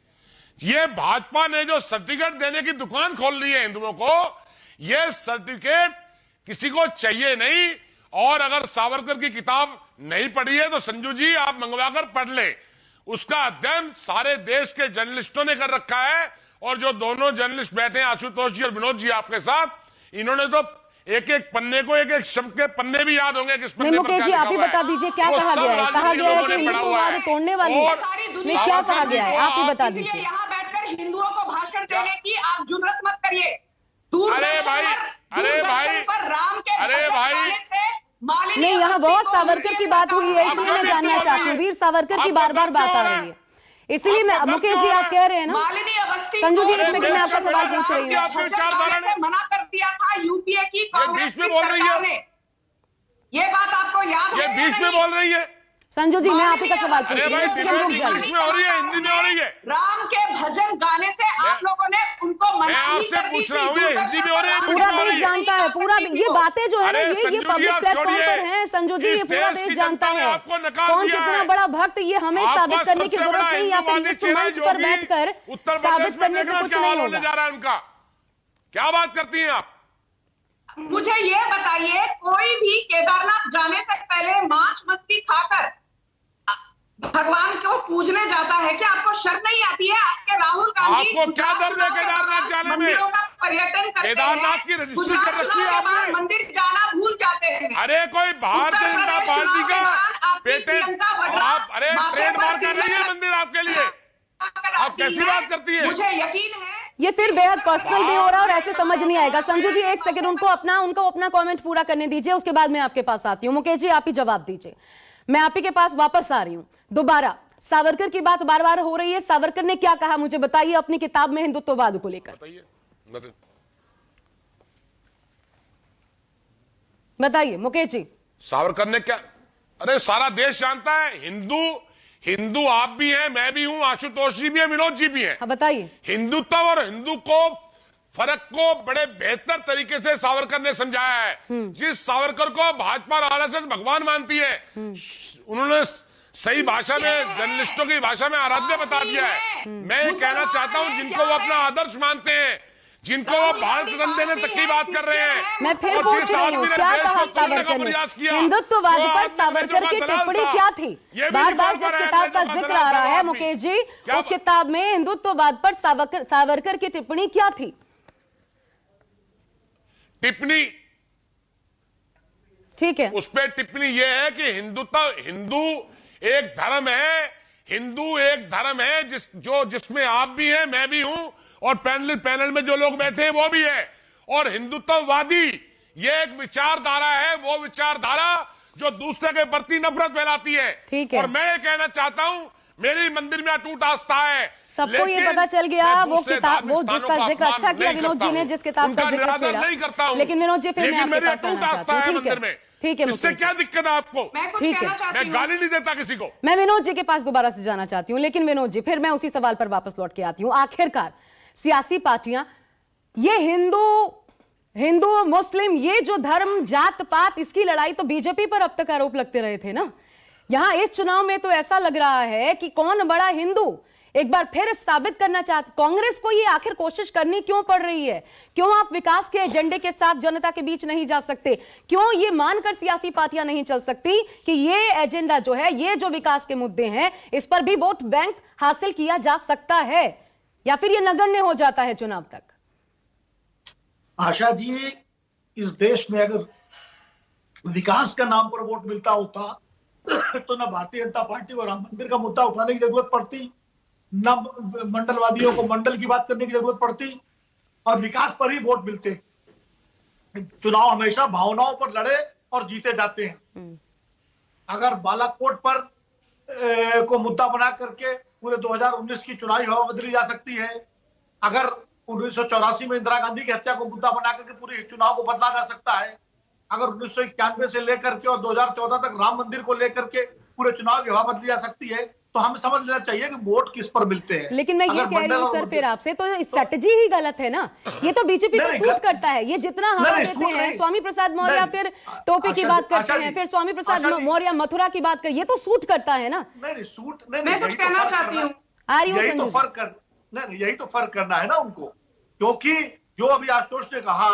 ये भाजपा ने जो सर्टिफिकेट देने की दुकान खोल ली है हिंदुओं को, ये सर्टिफिकेट किसी को चाहिए नहीं। और अगर सावरकर की किताब नहीं पढ़ी है तो संजू जी आप मंगवाकर पढ़ ले। उसका अध्ययन सारे देश के जर्नलिस्टों ने कर रखा है, और जो दोनों जर्नलिस्ट बैठे हैं, आशुतोष जी और विनोद जी आपके साथ, इन्होंने तो एक एक पन्ने को, एक एक शब्द के पन्ने भी याद होंगे किस पन्ने पर मुकेश जी आप ही बता दीजिए क्या कहा गया है? कहा गया है कि हिंदुत्ववाद तोड़ने वाली में क्या कहा गया है, आप ही बता दीजिए। यहाँ बैठकर हिंदुओं को भाषण देने की आप जुर्रत मत करिए। अरे भाई पर राम के गाने से नहीं, यहाँ बहुत सावरकर की बात हुई है, इसलिए मैं जानना चाहती हूँ। वीर सावरकर की बार बार बात आ रही है, इसलिए मैं, मुकेश जी आप कह रहे हैं ना, संजू जी एक सेकंड में आपका सवाल पूछ रही हूँ। मना कर दिया था यूपीए की कांग्रेस की सरकार ने, ये बात आपको याद है? बीच में बोल रही है संजू जी, मैं आप ही का सवाल पूछ रही हूँ, एक सेकंड रुक जाइए। इंग्लिश में हो रही है, हिंदी में हो रही है। राम के भजन गाने से आप लोगों ने उनको मना ही कर दी थी। हिंदी में हो रही है, पूरा देश जानता है, पूरा ये बातें जो है ना, ये पब्लिक प्लेटफॉर्म पर हैं संजू जी, ये पूरा देश जानता है कौन कितना बड़ा भक्त। ये हमें साबित करने की जरूरत नहीं, या फिर इस मंच पर बैठकर साबित करने से कुछ नहीं होगा। जा रहा है उनका, क्या बात करती हैं आप? मुझे ये बताइए, कोई भी केदारनाथ जाने से पहले मांस मछली खाकर भगवान को पूजने जाता है क्या? आपको शर्म नहीं आती है? आपके राहुल गांधी आपको क्या दर्द है केदारनाथ जाने में? मंदिरों का पर्यटन करते हैं, केदारनाथ की रजिस्ट्री कर रखी है आपने? मंदिर जाना भूल जाते हैं। अरे कोई भारतीय जनता पार्टी का पेटेंट, आप अरे ट्रेडमार्क का नहीं है मंदिर आपके लिए, आप कैसी बात करती है? मुझे यकीन है ये फिर बेहद पर्सनल भी हो रहा है और ऐसे समझ नहीं आएगा। संजू जी एक सेकंड, उनको अपना कमेंट पूरा करने दीजिए, उसके बाद मैं आपके पास आती हूँ। मुकेश जी आप ही जवाब दीजिए, मैं आप ही के पास वापस आ रही हूं। दोबारा सावरकर की बात बार बार हो रही है, सावरकर ने क्या कहा मुझे बताइए अपनी किताब में हिंदुत्ववाद को लेकर, बताइए मुकेश जी। सावरकर ने क्या, अरे सारा देश जानता है, हिंदू आप भी हैं, मैं भी हूं, आशुतोष जी भी हैं, विनोद जी भी हैं। हाँ बताइए। हिंदुत्व और हिंदू को फर्क को बड़े बेहतर तरीके से सावरकर ने समझाया है। जिस सावरकर को भाजपा और आरएसएस भगवान मानती है, उन्होंने सही भाषा में, जर्नलिस्टों की भाषा में आराध्य बता दिया है। मैं ये कहना चाहता हूं, जिनको वो अपना आदर्श मानते हैं, जिनको वो भारत रत्न देने तक की बात कर रहे हैं, मैं फिर पूछ रही हूँ क्या कहा सावरकर ने? हिंदुत्ववाद पर सावरकर की टिप्पणी क्या थी? बार बार जिस किताब का जिक्र आ रहा है मुकेश जी, उस किताब में हिंदुत्ववाद पर सावरकर की टिप्पणी क्या थी? टिप्पणी ठीक है, उस पर टिप्पणी यह है कि हिंदू एक धर्म है, हिंदू एक धर्म है जिसमें आप भी हैं, मैं भी हूं, और पैनल में जो लोग बैठे हैं वो भी है। और हिंदुत्ववादी ये एक विचारधारा है, वो विचारधारा जो दूसरे के प्रति नफरत फैलाती है। ठीक है, और मैं ये कहना चाहता हूं, मेरे मंदिर में अटूट आस्था है। सबको ये पता चल गया, वो किताब, वो जिसका जिक्र अच्छा किया विनोद जी ने, जिस किताब का जिक्र छेड़ा, लेकिन विनोद जी फिर मैं आपके पास आना चाहती हूं। ठीक है, इससे क्या दिक्कत है आपको? ठीक है, मैं गाली नहीं देता किसी को। मैं विनोद जी के पास दोबारा से जाना चाहती हूं, लेकिन विनोद जी फिर मैं उसी सवाल पर वापस लौट के आती हूं। आखिरकार सियासी पार्टियां, ये हिंदू मुस्लिम, ये जो धर्म जात पात, इसकी लड़ाई तो बीजेपी पर अब तक आरोप लगते रहे थे ना। यहां इस चुनाव में तो ऐसा लग रहा है कि कौन बड़ा हिंदू एक बार फिर साबित करना चाहते। कांग्रेस को ये आखिर कोशिश करनी क्यों पड़ रही है? क्यों आप विकास के एजेंडे के साथ जनता के बीच नहीं जा सकते? क्यों ये मानकर सियासी पार्टियां नहीं चल सकती कि ये एजेंडा जो है, ये जो विकास के मुद्दे हैं, इस पर भी वोट बैंक हासिल किया जा सकता है, या फिर ये नगण्य हो जाता है चुनाव तक? आशा जी, इस देश में अगर विकास का नाम पर वोट मिलता होता तो ना भारतीय जनता पार्टी को राम मंदिर का मुद्दा उठाने की जरूरत पड़ती, न मंडलवादियों को मंडल की बात करने की जरूरत पड़ती, और विकास पर ही वोट मिलते हैं। चुनाव हमेशा भावनाओं पर लड़े और जीते जाते हैं। अगर बालाकोट पर को मुद्दा बना करके पूरे 2019 की चुनावी हवा बदली जा सकती है। अगर 1984 में इंदिरा गांधी की हत्या को मुद्दा बना करके पूरे चुनाव को बदला जा सकता है। अगर 1991 से लेकर के और 2014 तक राम मंदिर को लेकर के पूरे चुनाव की हवा बदली जा सकती है, तो हमें समझ लेना चाहिए कि वोट किस पर मिलते हैं। लेकिन मैं ये कह रही हूँ सर फिर आपसे, तो स्ट्रेटजी ही गलत है ना। ये तो बीजेपी को सूट करता है। ये जितना हवा देते हैं, स्वामी प्रसाद मौर्य फिर टोपी की बात करते हैं, फिर स्वामी प्रसाद मौर्य मथुरा की बात करते हैं, ये तो सूट करता है ना। नहीं सूट मैं कुछ कहना चाहती हूँ। यही तो फर्क करना है ना उनको, क्योंकि जो अभी आशुतोष ने कहा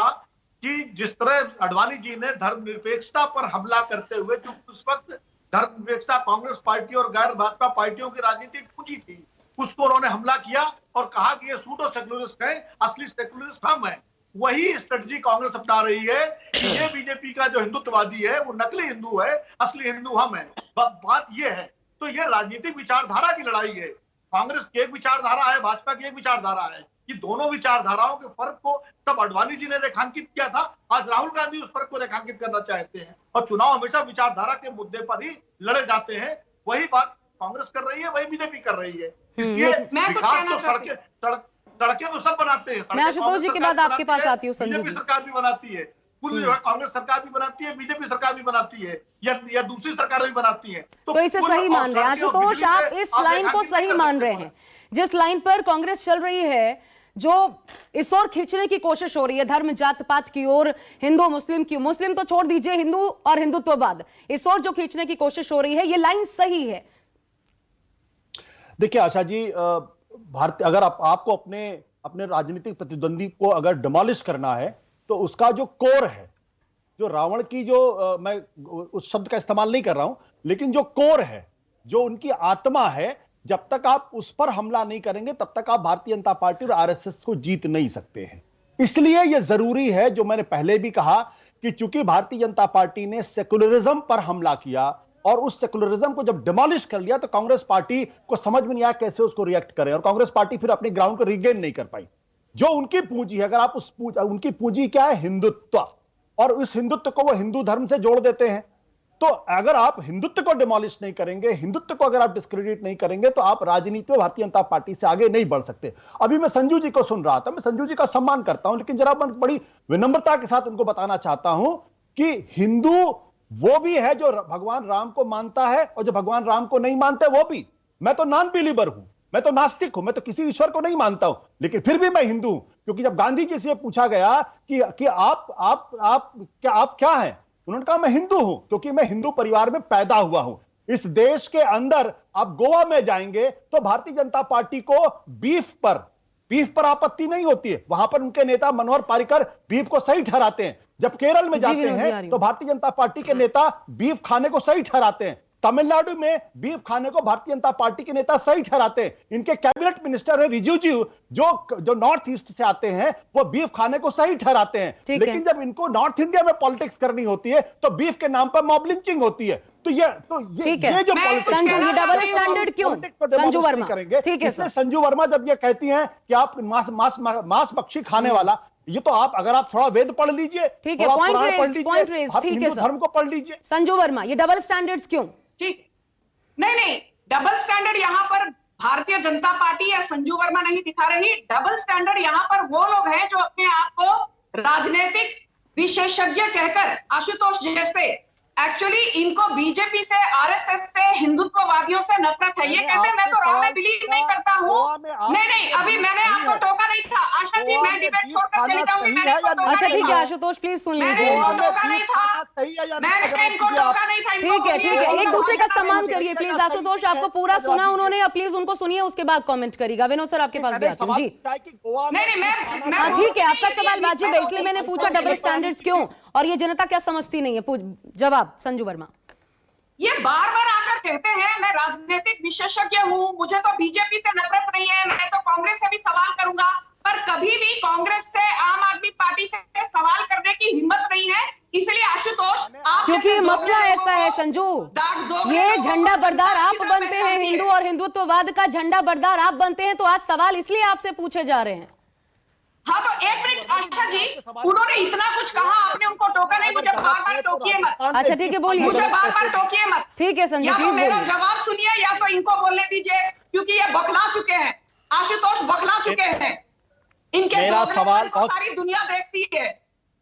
कि जिस तरह अडवाणी जी ने धर्मनिरपेक्षता पर हमला करते हुए, जो उस वक्त धर्मनिरपेक्षता कांग्रेस पार्टी और गैर भाजपा पार्टियों की राजनीति पूंजी थी, उसको उन्होंने हमला किया और कहा कि ये सूडो सेक्युलरिस्ट है, असली सेक्युलरिस्ट हम है। वही स्ट्रेटजी कांग्रेस अपना रही है कि ये बीजेपी का जो हिंदुत्ववादी है वो नकली हिंदू है, असली हिंदू हम है। बात ये है, तो ये राजनीतिक विचारधारा की लड़ाई है। कांग्रेस की एक विचारधारा है, भाजपा की एक विचारधारा है। कि दोनों विचारधाराओं के फर्क को तब अडवाणी जी ने रेखांकित किया था, आज राहुल गांधी उस फर्क को रेखांकित करना चाहते हैं। और चुनाव हमेशा विचारधारा के मुद्दे पर ही लड़े जाते हैं। वही बात कांग्रेस कर रही है, वही बीजेपी कर रही है। इसलिए विकास तो सड़कें तो सब बनाते हैं। मैं आशुतोष जी के बाद आपके पास आती हूँ। बीजेपी सरकार भी बनाती है, कुल जो है कांग्रेस सरकार भी बनाती है, बीजेपी सरकार भी बनाती है, या दूसरी सरकार भी बनाती है। तो इसे सही मान रहे हैं आशुतोष, आप इस लाइन को सही मान रहे हैं जिस लाइन पर कांग्रेस चल रही है, जो इस ओर खींचने की कोशिश हो रही है, धर्म जात पात की ओर, हिंदू मुस्लिम की, मुस्लिम तो छोड़ दीजिए, हिंदू और हिंदुत्ववाद, इस ओर जो खींचने की कोशिश हो रही है, ये लाइन सही है? देखिए आशा जी, भारतीय अगर आपको अपने राजनीतिक प्रतिद्वंदी को अगर डिमोलिश करना है, तो उसका जो कोर है, जो रावण की जो मैं उस शब्द का इस्तेमाल नहीं कर रहा हूं, लेकिन जो कोर है, जो उनकी आत्मा है, जब तक आप उस पर हमला नहीं करेंगे तब तक आप भारतीय जनता पार्टी और आरएसएस को जीत नहीं सकते हैं। इसलिए यह जरूरी है, जो मैंने पहले भी कहा, कि चूंकि भारतीय जनता पार्टी ने सेकुलरिज्म पर हमला किया और उस सेकुलरिज्म को जब डिमोलिश कर लिया, तो कांग्रेस पार्टी को समझ में नहीं आया कैसे उसको रिएक्ट करे, और कांग्रेस पार्टी फिर अपने ग्राउंड को रिगेन नहीं कर पाई। जो उनकी पूंजी है, अगर आप उनकी पूंजी क्या है? हिंदुत्व, और उस हिंदुत्व को वो हिंदू धर्म से जोड़ देते हैं। तो अगर आप हिंदुत्व को डिमोलिश नहीं करेंगे, हिंदुत्व को अगर आप डिस्क्रेडिट नहीं करेंगे, तो आप राजनीति में भारतीय जनता पार्टी से आगे नहीं बढ़ सकते। अभी मैं संजू जी को सुन रहा था, मैं संजू जी का सम्मान करता हूं, लेकिन जरा मैं बड़ी विनम्रता के साथ उनको बताना चाहता हूं कि हिंदू वो भी है जो भगवान राम को मानता है, और जो भगवान राम को नहीं मानते वो भी। मैं तो नॉन बिलीवर हूं, मैं तो नास्तिक हूं, मैं तो किसी ईश्वर को नहीं मानता हूं, लेकिन फिर भी मैं हिंदू हूं। क्योंकि जब गांधी जी से पूछा गया कि आप क्या हैं, उन्होंने कहा मैं हिंदू हूं, क्योंकि मैं हिंदू परिवार में पैदा हुआ हूं। इस देश के अंदर आप गोवा में जाएंगे तो भारतीय जनता पार्टी को बीफ पर आपत्ति नहीं होती है। वहां पर उनके नेता मनोहर पारिकर बीफ को सही ठहराते हैं। जब केरल में जाते हैं तो भारतीय जनता पार्टी के नेता बीफ खाने को सही ठहराते हैं। तमिलनाडु में बीफ खाने को भारतीय जनता पार्टी के नेता सही ठहराते हैं। इनके कैबिनेट मिनिस्टर है रिजिजू, जो नॉर्थ ईस्ट से आते हैं, वो बीफ खाने को सही ठहराते हैं। लेकिन जब इनको नॉर्थ इंडिया में पॉलिटिक्स करनी होती है, तो बीफ के नाम पर मॉब लिंचिंग होती है। तो ये जो डबल स्टैंडर्ड क्यों संजू वर्मा करेंगे? ठीक है, संजू वर्मा जब ये कहती हैं कि आप मांस मच्छी खाने वाला, ये तो आप अगर आप थोड़ा वेद पढ़ लीजिए, ठीक है, पॉइंट रेज, ठीक है, धर्म को पढ़ लीजिए। संजू वर्मा, ये डबल स्टैंडर्ड्स क्यों? ठीक, नहीं, डबल स्टैंडर्ड यहाँ पर भारतीय जनता पार्टी या संजू वर्मा नहीं दिखा रही। डबल स्टैंडर्ड यहाँ पर वो लोग हैं जो अपने आप को राजनीतिक विशेषज्ञ कहकर, आशुतोष जैसे, एक्चुअली इनको बीजेपी से, आरएसएस से, हिंदुत्ववादियों से नफरत है। ये कहते हैं मैं तो रॉ में बिलीव नहीं करता हूँ। नहीं, अभी मैंने आपको टोका नहीं था। आशा जी, मैं डिबेट छोड़कर चली जाऊंगी। अच्छा ठीक है आशुतोष, प्लीज सुन लीजिए। टोका नहीं था, मैंने इनको टोका नहीं था। ठीक है, एक दूसरे का सम्मान करिए प्लीज। आशुतोष, आपको पूरा सुना उन्होंने, प्लीज उनको सुनिए, उसके बाद कमेंट करिएगा। विनोद सर, आपके पास भी आती हूँ जी। नहीं, ठीक है, आपका सवाल वाजिब है, इसलिए मैंने पूछा डबल स्टैंडर्ड्स क्यों, और ये जनता क्या समझती नहीं है। जवाब संजू वर्मा। ये बार बार आकर कहते हैं मैं राजनीतिक विशेषज्ञ हूं, मुझे तो बीजेपी से नफरत नहीं है, मैं तो कांग्रेस से भी सवाल करूंगा, पर कभी भी कांग्रेस से, आम आदमी पार्टी से सवाल करने की हिम्मत नहीं है। इसलिए आशुतोष, क्योंकि मसला ऐसा है संजू, ये झंडा बरदार आप बनते हैं, हिंदू और हिंदुत्ववाद का झंडा बरदार आप बनते हैं, तो आज सवाल इसलिए आपसे पूछे जा रहे हैं। हाँ तो एक मिनट आशा जी, उन्होंने इतना कुछ कहा, आपने उनको टोका नहीं, मुझे बार बार टोकिए मत। अच्छा ठीक है, बोलिए। मुझे बार बार टोकिए मत। ठीक है संजू, या तो प्लीज मेरा बोलिए। जवाब सुनिए या तो इनको बोलने दीजिए, क्योंकि ये बखला चुके हैं, आशुतोष बखला चुके हैं। इनके मेरा सवाल को सारी दुनिया देखती है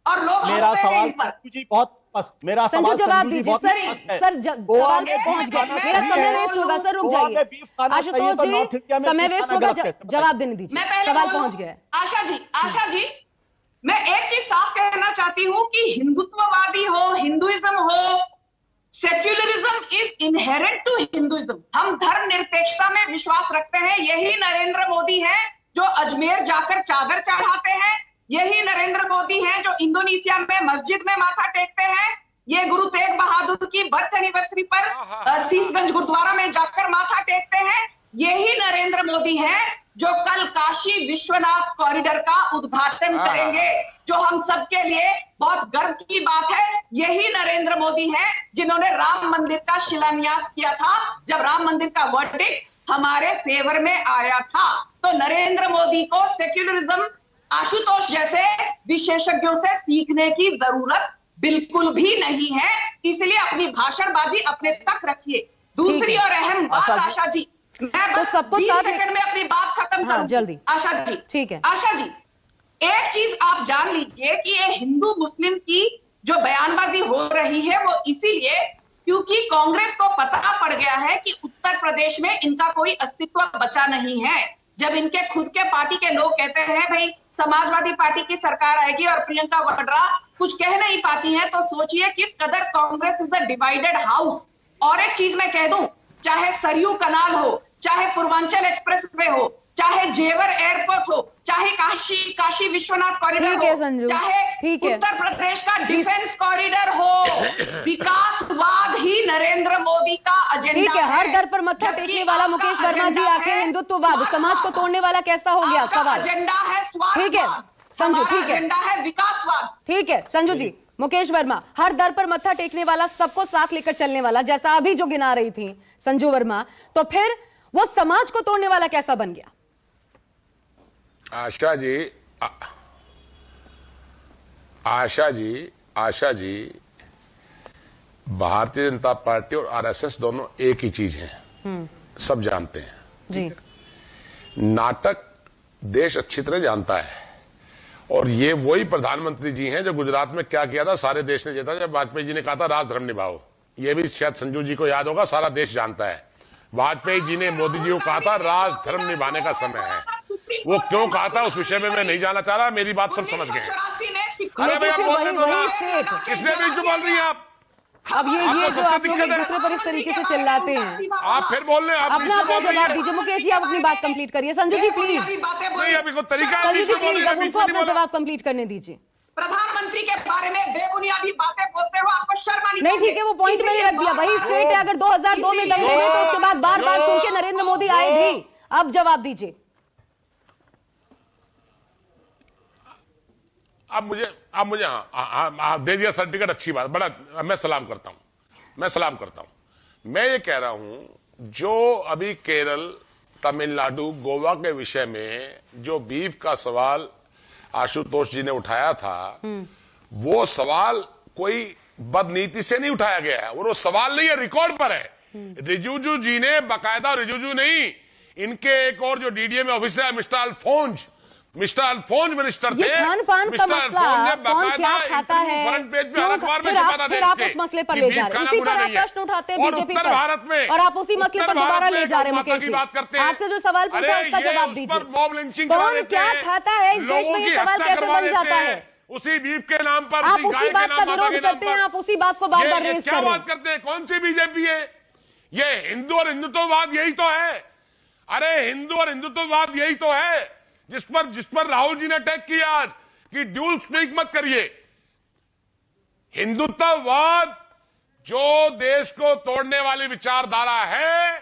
और लोग मेरा हंसते हैं सवाल इन पर। संजू जी बहुत मेरा संजू सवाल जवाब संजू जी दीजिए। बहुत सर स्पष्ट है। सर सवाल पे पहुंच गए, मेरा मैं समय वेस्ट होगा। सर रुक गोवा में जाइए बीफ खाना चाहिए आशुतोष तो नॉर्थ जी, इंडिया में समय बीफ वेस्ट खाना होगा। गलत कैसे? जवाब देने दीजिए, मैं पहले सवाल बोलूं? पहुंच गया है। आशा जी मैं एक चीज साफ कहना चाहती हूं कि हिंदुत्ववादी हो, हिंदुइज्म हो, secularism is inherent to Hinduism. हम धर्मनिरपेक्षता में विश्वास रखते हैं। यही नरेंद्र मोदी है जो अजमेर जाकर चादर चढ़ाते हैं, यही नरेंद्र मोदी हैं जो इंडोनेशिया में मस्जिद में माथा टेकते हैं, ये गुरु तेग बहादुर की बर्थ एनिवर्सरी पर शीशगंज गुरुद्वारा में जाकर माथा टेकते हैं, यही नरेंद्र मोदी हैं जो कल काशी विश्वनाथ कॉरिडोर का उद्घाटन करेंगे, जो हम सबके लिए बहुत गर्व की बात है। यही नरेंद्र मोदी हैं जिन्होंने राम मंदिर का शिलान्यास किया था जब राम मंदिर का वर्डिक्ट हमारे फेवर में आया था। तो नरेंद्र मोदी को सेक्युलरिज्म आशुतोष जैसे विशेषज्ञों से सीखने की जरूरत बिल्कुल भी नहीं है, इसलिए अपनी भाषणबाजी अपने तक रखिए। दूसरी और अहम बात आशा जी, मैं बस सबको 20 साथ सेकंड में अपनी बात खत्म हाँ, करूंगी। जल्दी। आशा जी ठीक है। आशा जी, एक चीज आप जान लीजिए कि ये हिंदू मुस्लिम की जो बयानबाजी हो रही है वो इसीलिए क्योंकि कांग्रेस को पता पड़ गया है कि उत्तर प्रदेश में इनका कोई अस्तित्व बचा नहीं है। जब इनके खुद के पार्टी के लोग कहते हैं भाई समाजवादी पार्टी की सरकार आएगी और प्रियंका वाड्रा कुछ कह नहीं पाती हैं, तो सोचिए किस कदर Congress is a divided house. और एक चीज मैं कह दूं, चाहे सरयू कनाल हो, चाहे पूर्वांचल एक्सप्रेसवे हो, चाहे जेवर एयरपोर्ट हो, चाहे काशी विश्वनाथ कॉरिडोर ठीक है हो, संजू, चाहे ठीक है। उत्तर प्रदेश का डिफेंस कॉरिडोर हो, विकासवाद ही नरेंद्र मोदी का एजेंडा ठीक है। हर दर पर मत्था जबकि टेकने वाला आपका मुकेश वर्मा जी एजेंडा आके है हिंदुत्ववाद, समाज को तोड़ने वाला कैसा हो गया? आपका सवाल एजेंडा है ठीक है संजू, हमारा ठीक है। एजेंडा है विकासवाद। ठीक है संजू जी। मुकेश वर्मा, हर दर पर मत्था टेकने वाला, सबको साथ लेकर चलने वाला, जैसा अभी जो गिना रही थी संजू वर्मा, तो फिर वो समाज को तोड़ने वाला कैसा बन गया? आशा जी, भारतीय जनता पार्टी और आरएसएस दोनों एक ही चीज हैं, सब जानते हैं जी। नाटक देश अच्छी तरह जानता है, और ये वही प्रधानमंत्री जी हैं जो गुजरात में क्या किया था, सारे देश ने जीता जब वाजपेयी जी ने कहा था राजधर्म निभाओ। ये भी शायद संजू जी को याद होगा, सारा देश जानता है। वाजपेयी जी ने मोदी जी को कहा था राजधर्म निभाने का समय है। वो क्यों कहा था उस विषय में मैं नहीं जानना चाह रहा, मेरी बात सब समझ गए। अरे भैया बोलने दो ना, किसने बीच में बोल रही हैं आप? अब ये आपको जो सबसे आप लोग दिक्कत एक है। दूसरे पर इस तरीके से चिल्लाते हैं, आप फिर बोल रहे हैं, आप बीच अपना में अपना बोल रही जवाब हैं। दीजिए। मुकेश जी आप अपनी बात कंप्लीट करिए। संजू जी प्लीज, नहीं अभी कोई तरीका है, संजू बीच जी में बोल प्लीज रही अब है, उनको बीच में अपना नहीं बोला। जवाब कंप्लीट करने दीजिए। प्रधानमंत्री के बारे में बेबुनियादी बातें बोलते हो, आपको शर्म आनी नहीं चाहिए। ठीक है, वो पॉइंट मैंने रख दिया, वही स्ट्रेट है। अगर 2002 में दंगे हुए तो उसके बाद बार बार सुन के नरेंद्र मोदी आए भी। अब जवाब दीजिए। अब मुझे हाँ दे दिया सर्टिफिकेट, अच्छी बात, बड़ा मैं सलाम करता हूं। मैं ये कह रहा हूं जो अभी केरल, तमिलनाडु, गोवा के विषय में जो बीफ का सवाल आशुतोष जी ने उठाया था, वो सवाल कोई बदनीति से नहीं उठाया गया है, वो सवाल नहीं है, रिकॉर्ड पर है। रिजिजू जी ने बाकायदा, रिजिजू नहीं, इनके एक और जो डीडीए में ऑफिसर है मिस्टर अल्फोंस मिनिस्टर थे, खान-पान का मसला कौन क्या खाता है, फ्रंट पेज पे हर अखबार में छपा था फिर आप उस मसले पर ले जा रहे हैं, उसी पर आप प्रश्न उठाते हैं बीजेपी उत्तर भारत में, पर, और आप उसी मसले पर दोबारा ले जा रहे हैं। मुकेश जी बात करते हैं, आपसे जो सवाल पूछा उसका जवाब दीजिए। मॉब लिंचिंग कौन क्या खाता है इस देश में, ये सवाल कैसे बन जाता है? उसी बीफ के नाम पर, आप उसी बात का विरोध करते हैं, आप उसी बात को बार बार रेज कर रहे हैं। क्या बात करते हैं? कौन सी बीजेपी है ये? हिंदू और हिंदुत्ववाद यही तो है। अरे हिंदू और हिंदुत्ववाद यही तो है जिस पर राहुल जी ने अटैक किया आज कि ड्यूल स्पीक मत करिए। हिंदुत्ववाद जो देश को तोड़ने वाली विचारधारा है,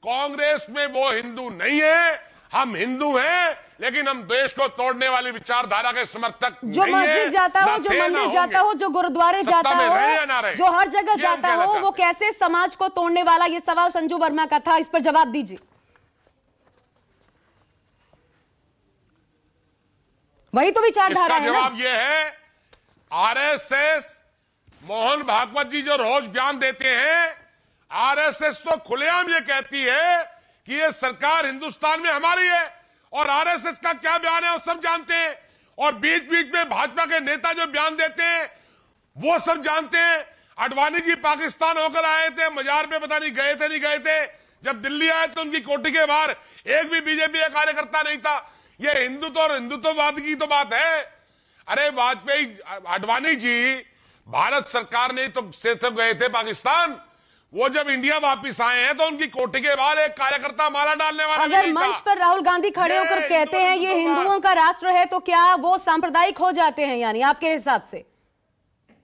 कांग्रेस में वो हिंदू नहीं है। हम हिंदू हैं लेकिन हम देश को तोड़ने वाली विचारधारा के समर्थक जो नहीं है। मस्जिद जाता हो, जो मंदिर जाता हो, जो गुरुद्वारे जाता हो, जो हर जगह जाता हो, वो कैसे समाज को तोड़ने वाला? ये सवाल संजू वर्मा का था, इस पर जवाब दीजिए। वही तो विचारधारा इसका है ना। जवाब यह है, आरएसएस, मोहन भागवत जी जो रोज बयान देते हैं, आरएसएस तो खुलेआम ये कहती है कि ये सरकार हिंदुस्तान में हमारी है, और आरएसएस का क्या बयान है वो सब जानते हैं, और बीच बीच में भाजपा के नेता जो बयान देते हैं वो सब जानते हैं। अडवाणी जी पाकिस्तान होकर आए थे, मजार पे पता नहीं गए थे नहीं गए थे, जब दिल्ली आए तो उनकी कोठी के बाहर एक भी बीजेपी का कार्यकर्ता नहीं था। ये हिंदुत्व और हिंदुत्ववाद की तो बात है। अरे वाजपेयी, अडवाणी जी भारत सरकार ने तो से तो गए थे पाकिस्तान, वो जब इंडिया वापस आए हैं तो उनकी कोठी के बाहर एक कार्यकर्ता माला डालने वाला भी अगर नहीं था। मंच पर राहुल गांधी खड़े होकर कहते हैं ये हिंदुओं का राष्ट्र है, तो क्या वो सांप्रदायिक हो जाते हैं? यानी आपके हिसाब से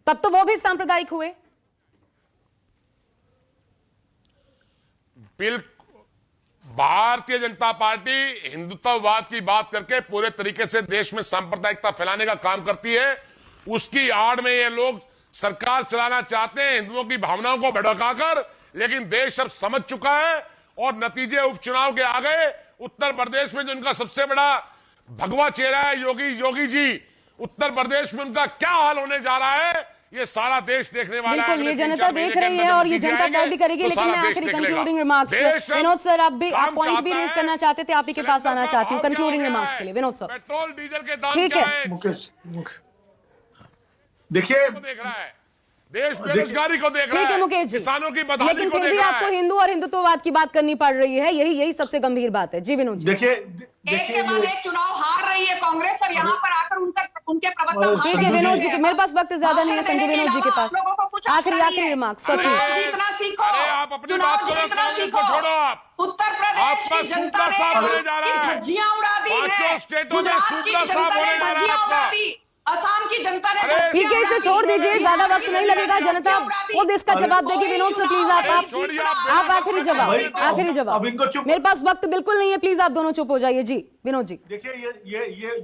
तब तो वो भी सांप्रदायिक हुए। भारतीय जनता पार्टी हिंदुत्ववाद की बात करके पूरे तरीके से देश में सांप्रदायिकता फैलाने का काम करती है। उसकी आड़ में ये लोग सरकार चलाना चाहते हैं हिंदुओं की भावनाओं को भड़काकर, लेकिन देश अब समझ चुका है और नतीजे उपचुनाव के आ गए। उत्तर प्रदेश में जो उनका सबसे बड़ा भगवा चेहरा है योगी जी, उत्तर प्रदेश में उनका क्या हाल होने जा रहा है ये सारा देश देखने वाला है। बिल्कुल, ये जनता देख रही है और ये जनता तय भी करेगी। लेकिन मैं आखिरी कंक्लूडिंग रिमार्क्स, विनोद सर, आप भी आप पॉइंट भी रेज करना चाहते थे, आप ही के पास आना चाहती हूँ कंक्लूडिंग रिमार्क्स के लिए। विनोद सर, पेट्रोल डीजल के दाम ठीक क्या है। है? मुकेश देखिए, देख रहा है देश, बेरोजगारी को देख रहा ठीक है है, मुकेश जी, किसानों की बदहाली लेकिन को फिर देख भी रहा आपको है। हिंदू और हिंदुत्ववाद की बात करनी पड़ रही है, यही सबसे गंभीर बात है। जी विनोद जी, देखिए एक के बाद एक चुनाव हार रही है कांग्रेस, और यहाँ पर आकर उनके प्रवक्ता ठीक है विनोद जी, मेरे पास वक्त ज्यादा नहीं है संजय विनोद जी के पास। आखिरी रिमार्क्स सर चुनाव प्लीज। जीतना सीखो, अरे आप अपनी चुनाव बात करो, जीतना कांग्रेस को सीखो। छोड़ो आप। उत्तर प्रदेश आपका की जनता सूपड़ा साफ होने जा रहा है। धज्जियां उड़ा दी है। पांचों स्टेटों में गुजरात की सूपड़ा साफ जनता ने होने जा रहा है धज्जियां आपका। उड़ा दी, असम की जनता ने अरे ठीक है, इसे छोड़ दीजिए, ज्यादा वक्त नहीं लगेगा, जनता खुद इसका जवाब देगी। विनोद सर प्लीज आप आखिरी जवाब, आखिरी अब जवाब। इनको चुप, मेरे पास वक्त बिल्कुल नहीं है, प्लीज आप दोनों चुप हो जाइए। जी विनोद जी, देखिए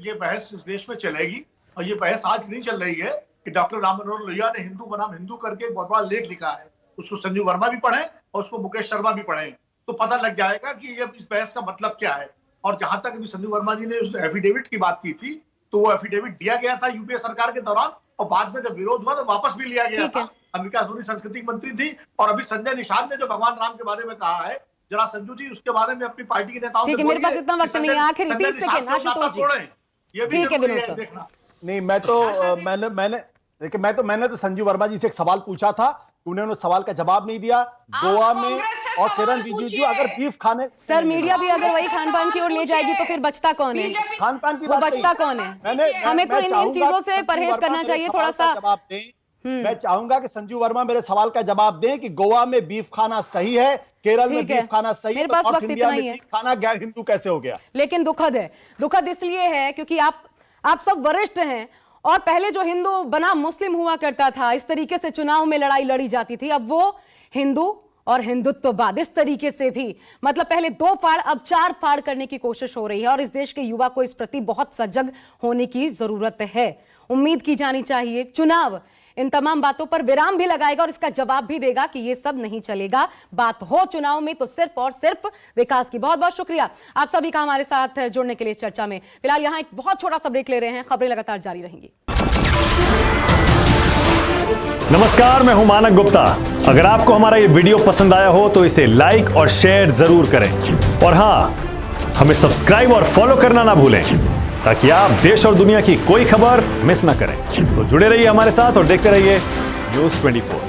ये बहस इस देश में चलेगी, और ये बहस आज नहीं चल रही है कि डॉक्टर राम मनोहर लोहिया ने हिंदू बनाम हिंदू करके एक बहुत बड़ा लेख लिखा है, उसको संजीव वर्मा भी पढ़े और उसको मुकेश शर्मा भी पढ़े, तो पता लग जाएगा कि ये इस बहस का मतलब क्या है। और जहां तक अभी संजीव वर्मा जी ने उस एफिडेविट की बात की थी, तो वो एफिडेविट दिया गया था यूपीए सरकार के दौरान, और बाद में जब विरोध हुआ तो वापस भी लिया गया था। अंबिका सोनी संस्कृति मंत्री थी, और अभी संजय निषाद ने जो भगवान राम के बारे में कहा है, जरा संजू जी उसके बारे में अपनी पार्टी के नेताओं से ठीक है, मेरे पास इतना वक्त नहीं है, आखिरी 30 सेकंड आशुतोष जी। ये भी ठीक है जरूरी विनोद है सर। देखना। नहीं, मैंने तो संजीव वर्मा जी से एक सवाल पूछा था, उन्होंने उस सवाल का जवाब नहीं दिया। गोवा में और किरण रिजिजू अगर बीफ खाने, सर मीडिया भी अगर वही खान पान की ओर ले जाएगी तो फिर बचता कौन है? खान पान की वो बात बचता नहीं। कौन है? हमें तो मैं इन चाहूंगा चीजों से संजीव परहेज वर्मा करना मेरे चाहिए सवाल थोड़ा का सा। जवाब दें। मैं चाहूंगा कि संजीव वर्मा मेरे सवाल का जवाब दें कि गोवा में बीफ खाना सही है, केरल में ठीक है। बीफ खाना सही है, मेरे तो पास नॉर्थ वक्त इंडिया इतना में ही है। बीफ खाना गैर हिंदू कैसे हो गया? लेकिन दुखद है, दुखद इसलिए है क्योंकि आप सब वरिष्ठ हैं, और पहले जो हिंदू बनाम मुस्लिम हुआ करता था, इस तरीके से चुनाव में लड़ाई लड़ी जाती थी, अब वो हिंदू और हिंदुत्ववाद इस तरीके से भी, मतलब पहले 2 फाड़ अब 4 फाड़ करने की कोशिश हो रही है, और इस देश के युवा को इस प्रति बहुत सजग होने की जरूरत है। उम्मीद की जानी चाहिए चुनाव इन तमाम बातों पर विराम भी लगाएगा और इसका जवाब भी देगा कि ये सब नहीं चलेगा। बात हो चुनाव में तो सिर्फ और सिर्फ विकास की। बहुत बहुत शुक्रिया आप सभी का हमारे साथ जुड़ने के लिए इस चर्चा में। फिलहाल यहां एक बहुत छोटा सा ब्रेक ले रहे हैं, खबरें लगातार जारी रहेंगी। नमस्कार, मैं हूं मानक गुप्ता। अगर आपको हमारा ये वीडियो पसंद आया हो तो इसे लाइक और शेयर जरूर करें, और हां, हमें सब्सक्राइब और फॉलो करना ना भूलें ताकि आप देश और दुनिया की कोई खबर मिस ना करें। तो जुड़े रहिए हमारे साथ और देखते रहिए न्यूज़ 24।